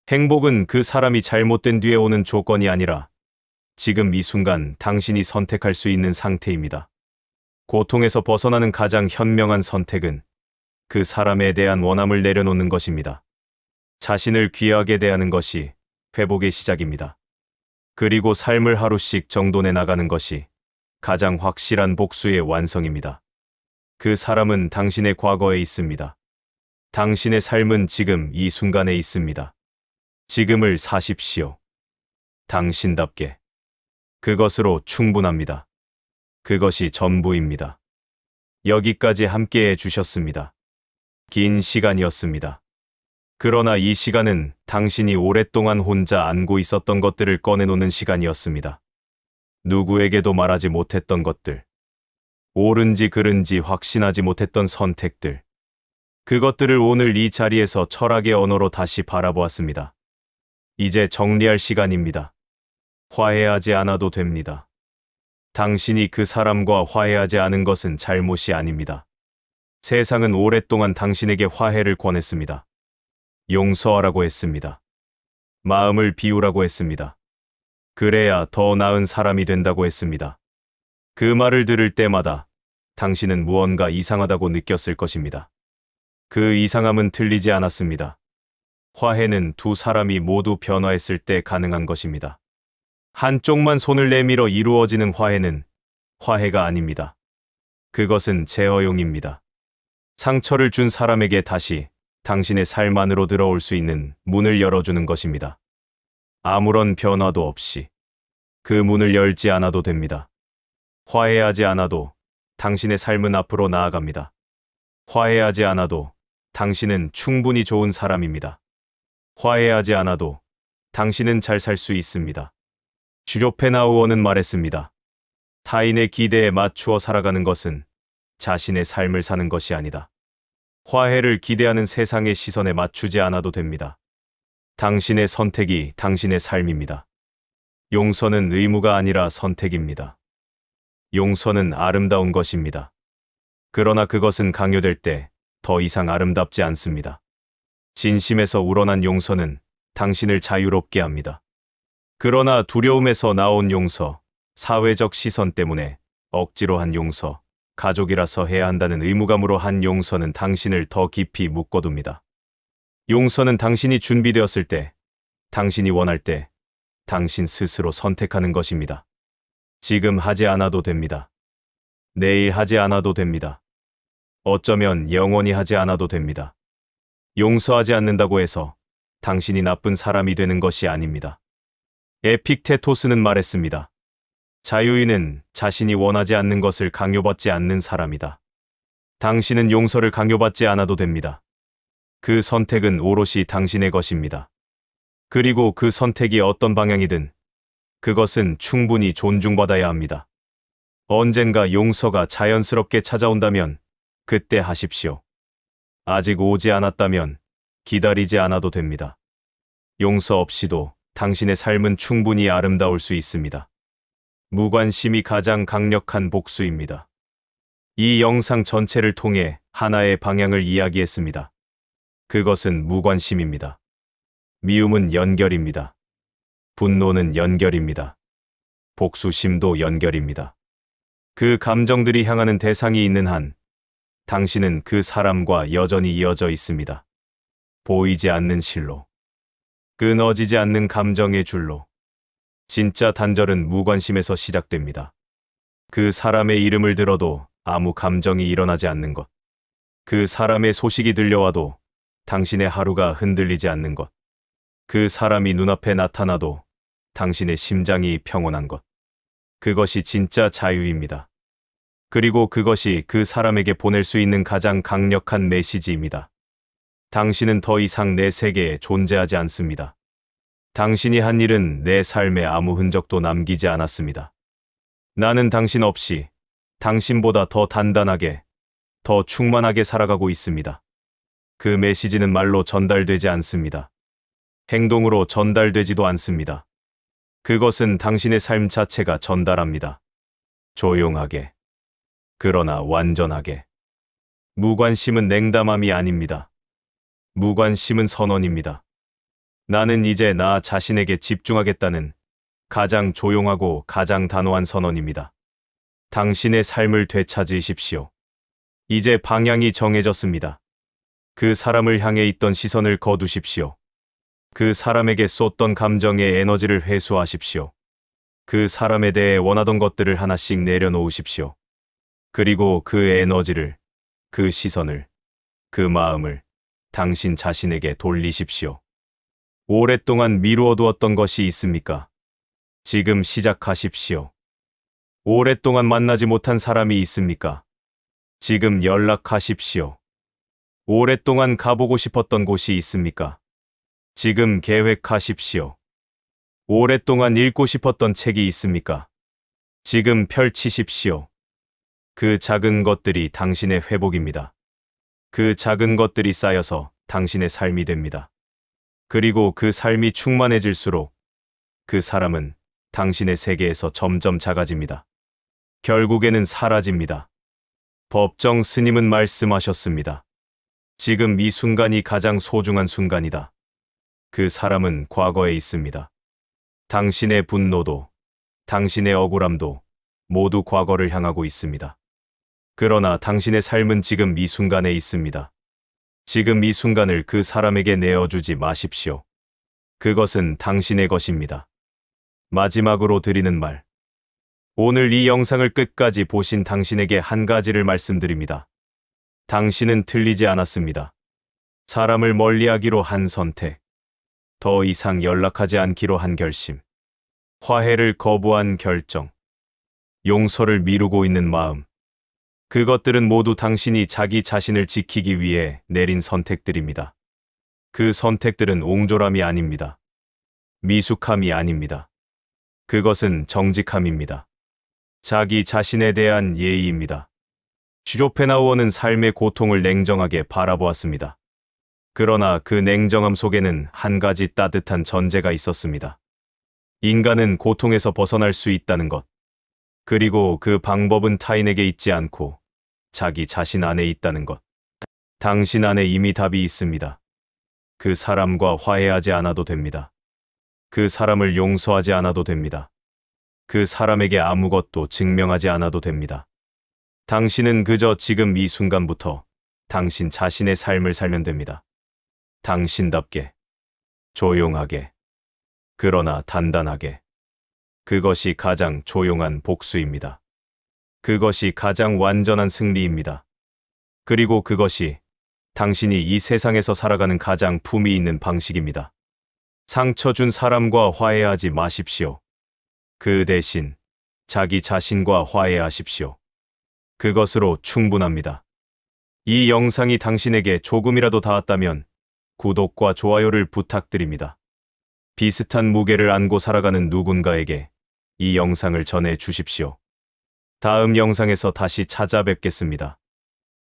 행복은 그 사람이 잘못된 뒤에 오는 조건이 아니라 지금 이 순간 당신이 선택할 수 있는 상태입니다. 고통에서 벗어나는 가장 현명한 선택은 그 사람에 대한 원함을 내려놓는 것입니다. 자신을 귀하게 대하는 것이 회복의 시작입니다. 그리고 삶을 하루씩 정돈해 나가는 것이 가장 확실한 복수의 완성입니다. 그 사람은 당신의 과거에 있습니다. 당신의 삶은 지금 이 순간에 있습니다. 지금을 사십시오. 당신답게. 그것으로 충분합니다. 그것이 전부입니다. 여기까지 함께해 주셨습니다. 긴 시간이었습니다. 그러나 이 시간은 당신이 오랫동안 혼자 안고 있었던 것들을 꺼내놓는 시간이었습니다. 누구에게도 말하지 못했던 것들. 옳은지 그른지 확신하지 못했던 선택들. 그것들을 오늘 이 자리에서 철학의 언어로 다시 바라보았습니다. 이제 정리할 시간입니다. 화해하지 않아도 됩니다. 당신이 그 사람과 화해하지 않은 것은 잘못이 아닙니다. 세상은 오랫동안 당신에게 화해를 권했습니다. 용서하라고 했습니다. 마음을 비우라고 했습니다. 그래야 더 나은 사람이 된다고 했습니다. 그 말을 들을 때마다 당신은 무언가 이상하다고 느꼈을 것입니다. 그 이상함은 틀리지 않았습니다. 화해는 두 사람이 모두 변화했을 때 가능한 것입니다. 한쪽만 손을 내밀어 이루어지는 화해는 화해가 아닙니다. 그것은 재허용입니다. 상처를 준 사람에게 다시 당신의 삶 안으로 들어올 수 있는 문을 열어주는 것입니다. 아무런 변화도 없이 그 문을 열지 않아도 됩니다. 화해하지 않아도 당신의 삶은 앞으로 나아갑니다. 화해하지 않아도 당신은 충분히 좋은 사람입니다. 화해하지 않아도 당신은 잘 살 수 있습니다. 슈쇼펜하우어는 말했습니다. 타인의 기대에 맞추어 살아가는 것은 자신의 삶을 사는 것이 아니다. 화해를 기대하는 세상의 시선에 맞추지 않아도 됩니다. 당신의 선택이 당신의 삶입니다. 용서는 의무가 아니라 선택입니다. 용서는 아름다운 것입니다. 그러나 그것은 강요될 때 더 이상 아름답지 않습니다. 진심에서 우러난 용서는 당신을 자유롭게 합니다. 그러나 두려움에서 나온 용서, 사회적 시선 때문에 억지로 한 용서, 가족이라서 해야 한다는 의무감으로 한 용서는 당신을 더 깊이 묶어둡니다. 용서는 당신이 준비되었을 때, 당신이 원할 때, 당신 스스로 선택하는 것입니다. 지금 하지 않아도 됩니다. 내일 하지 않아도 됩니다. 어쩌면 영원히 하지 않아도 됩니다. 용서하지 않는다고 해서 당신이 나쁜 사람이 되는 것이 아닙니다. 에픽테토스는 말했습니다. 자유인은 자신이 원하지 않는 것을 강요받지 않는 사람이다. 당신은 용서를 강요받지 않아도 됩니다. 그 선택은 오롯이 당신의 것입니다. 그리고 그 선택이 어떤 방향이든 그것은 충분히 존중받아야 합니다. 언젠가 용서가 자연스럽게 찾아온다면 그때 하십시오. 아직 오지 않았다면 기다리지 않아도 됩니다. 용서 없이도 당신의 삶은 충분히 아름다울 수 있습니다. 무관심이 가장 강력한 복수입니다. 이 영상 전체를 통해 하나의 방향을 이야기했습니다. 그것은 무관심입니다. 미움은 연결입니다. 분노는 연결입니다. 복수심도 연결입니다. 그 감정들이 향하는 대상이 있는 한 당신은 그 사람과 여전히 이어져 있습니다. 보이지 않는 실로, 끊어지지 않는 감정의 줄로. 진짜 단절은 무관심에서 시작됩니다. 그 사람의 이름을 들어도 아무 감정이 일어나지 않는 것. 그 사람의 소식이 들려와도 당신의 하루가 흔들리지 않는 것. 그 사람이 눈앞에 나타나도 당신의 심장이 평온한 것. 그것이 진짜 자유입니다. 그리고 그것이 그 사람에게 보낼 수 있는 가장 강력한 메시지입니다. 당신은 더 이상 내 세계에 존재하지 않습니다. 당신이 한 일은 내 삶에 아무 흔적도 남기지 않았습니다. 나는 당신 없이 당신보다 더 단단하게, 더 충만하게 살아가고 있습니다. 그 메시지는 말로 전달되지 않습니다. 행동으로 전달되지도 않습니다. 그것은 당신의 삶 자체가 전달합니다. 조용하게. 그러나 완전하게. 무관심은 냉담함이 아닙니다. 무관심은 선언입니다. 나는 이제 나 자신에게 집중하겠다는 가장 조용하고 가장 단호한 선언입니다. 당신의 삶을 되찾으십시오. 이제 방향이 정해졌습니다. 그 사람을 향해 있던 시선을 거두십시오. 그 사람에게 쏟던 감정의 에너지를 회수하십시오. 그 사람에 대해 원하던 것들을 하나씩 내려놓으십시오. 그리고 그 에너지를, 그 시선을, 그 마음을 당신 자신에게 돌리십시오. 오랫동안 미루어두었던 것이 있습니까? 지금 시작하십시오. 오랫동안 만나지 못한 사람이 있습니까? 지금 연락하십시오. 오랫동안 가보고 싶었던 곳이 있습니까? 지금 계획하십시오. 오랫동안 읽고 싶었던 책이 있습니까? 지금 펼치십시오. 그 작은 것들이 당신의 회복입니다. 그 작은 것들이 쌓여서 당신의 삶이 됩니다. 그리고 그 삶이 충만해질수록 그 사람은 당신의 세계에서 점점 작아집니다. 결국에는 사라집니다. 법정 스님은 말씀하셨습니다. 지금 이 순간이 가장 소중한 순간이다. 그 사람은 과거에 있습니다. 당신의 분노도, 당신의 억울함도 모두 과거를 향하고 있습니다. 그러나 당신의 삶은 지금 이 순간에 있습니다. 지금 이 순간을 그 사람에게 내어주지 마십시오. 그것은 당신의 것입니다. 마지막으로 드리는 말. 오늘 이 영상을 끝까지 보신 당신에게 한 가지를 말씀드립니다. 당신은 틀리지 않았습니다. 사람을 멀리하기로 한 선택. 더 이상 연락하지 않기로 한 결심. 화해를 거부한 결정. 용서를 미루고 있는 마음. 그것들은 모두 당신이 자기 자신을 지키기 위해 내린 선택들입니다. 그 선택들은 옹졸함이 아닙니다. 미숙함이 아닙니다. 그것은 정직함입니다. 자기 자신에 대한 예의입니다. 쇼펜하우어는 삶의 고통을 냉정하게 바라보았습니다. 그러나 그 냉정함 속에는 한 가지 따뜻한 전제가 있었습니다. 인간은 고통에서 벗어날 수 있다는 것. 그리고 그 방법은 타인에게 있지 않고 자기 자신 안에 있다는 것. 당신 안에 이미 답이 있습니다. 그 사람과 화해하지 않아도 됩니다. 그 사람을 용서하지 않아도 됩니다. 그 사람에게 아무것도 증명하지 않아도 됩니다. 당신은 그저 지금 이 순간부터 당신 자신의 삶을 살면 됩니다. 당신답게, 조용하게, 그러나 단단하게. 그것이 가장 조용한 복수입니다. 그것이 가장 완전한 승리입니다. 그리고 그것이 당신이 이 세상에서 살아가는 가장 품위 있는 방식입니다. 상처 준 사람과 화해하지 마십시오. 그 대신 자기 자신과 화해하십시오. 그것으로 충분합니다. 이 영상이 당신에게 조금이라도 닿았다면 구독과 좋아요를 부탁드립니다. 비슷한 무게를 안고 살아가는 누군가에게 이 영상을 전해 주십시오. 다음 영상에서 다시 찾아뵙겠습니다.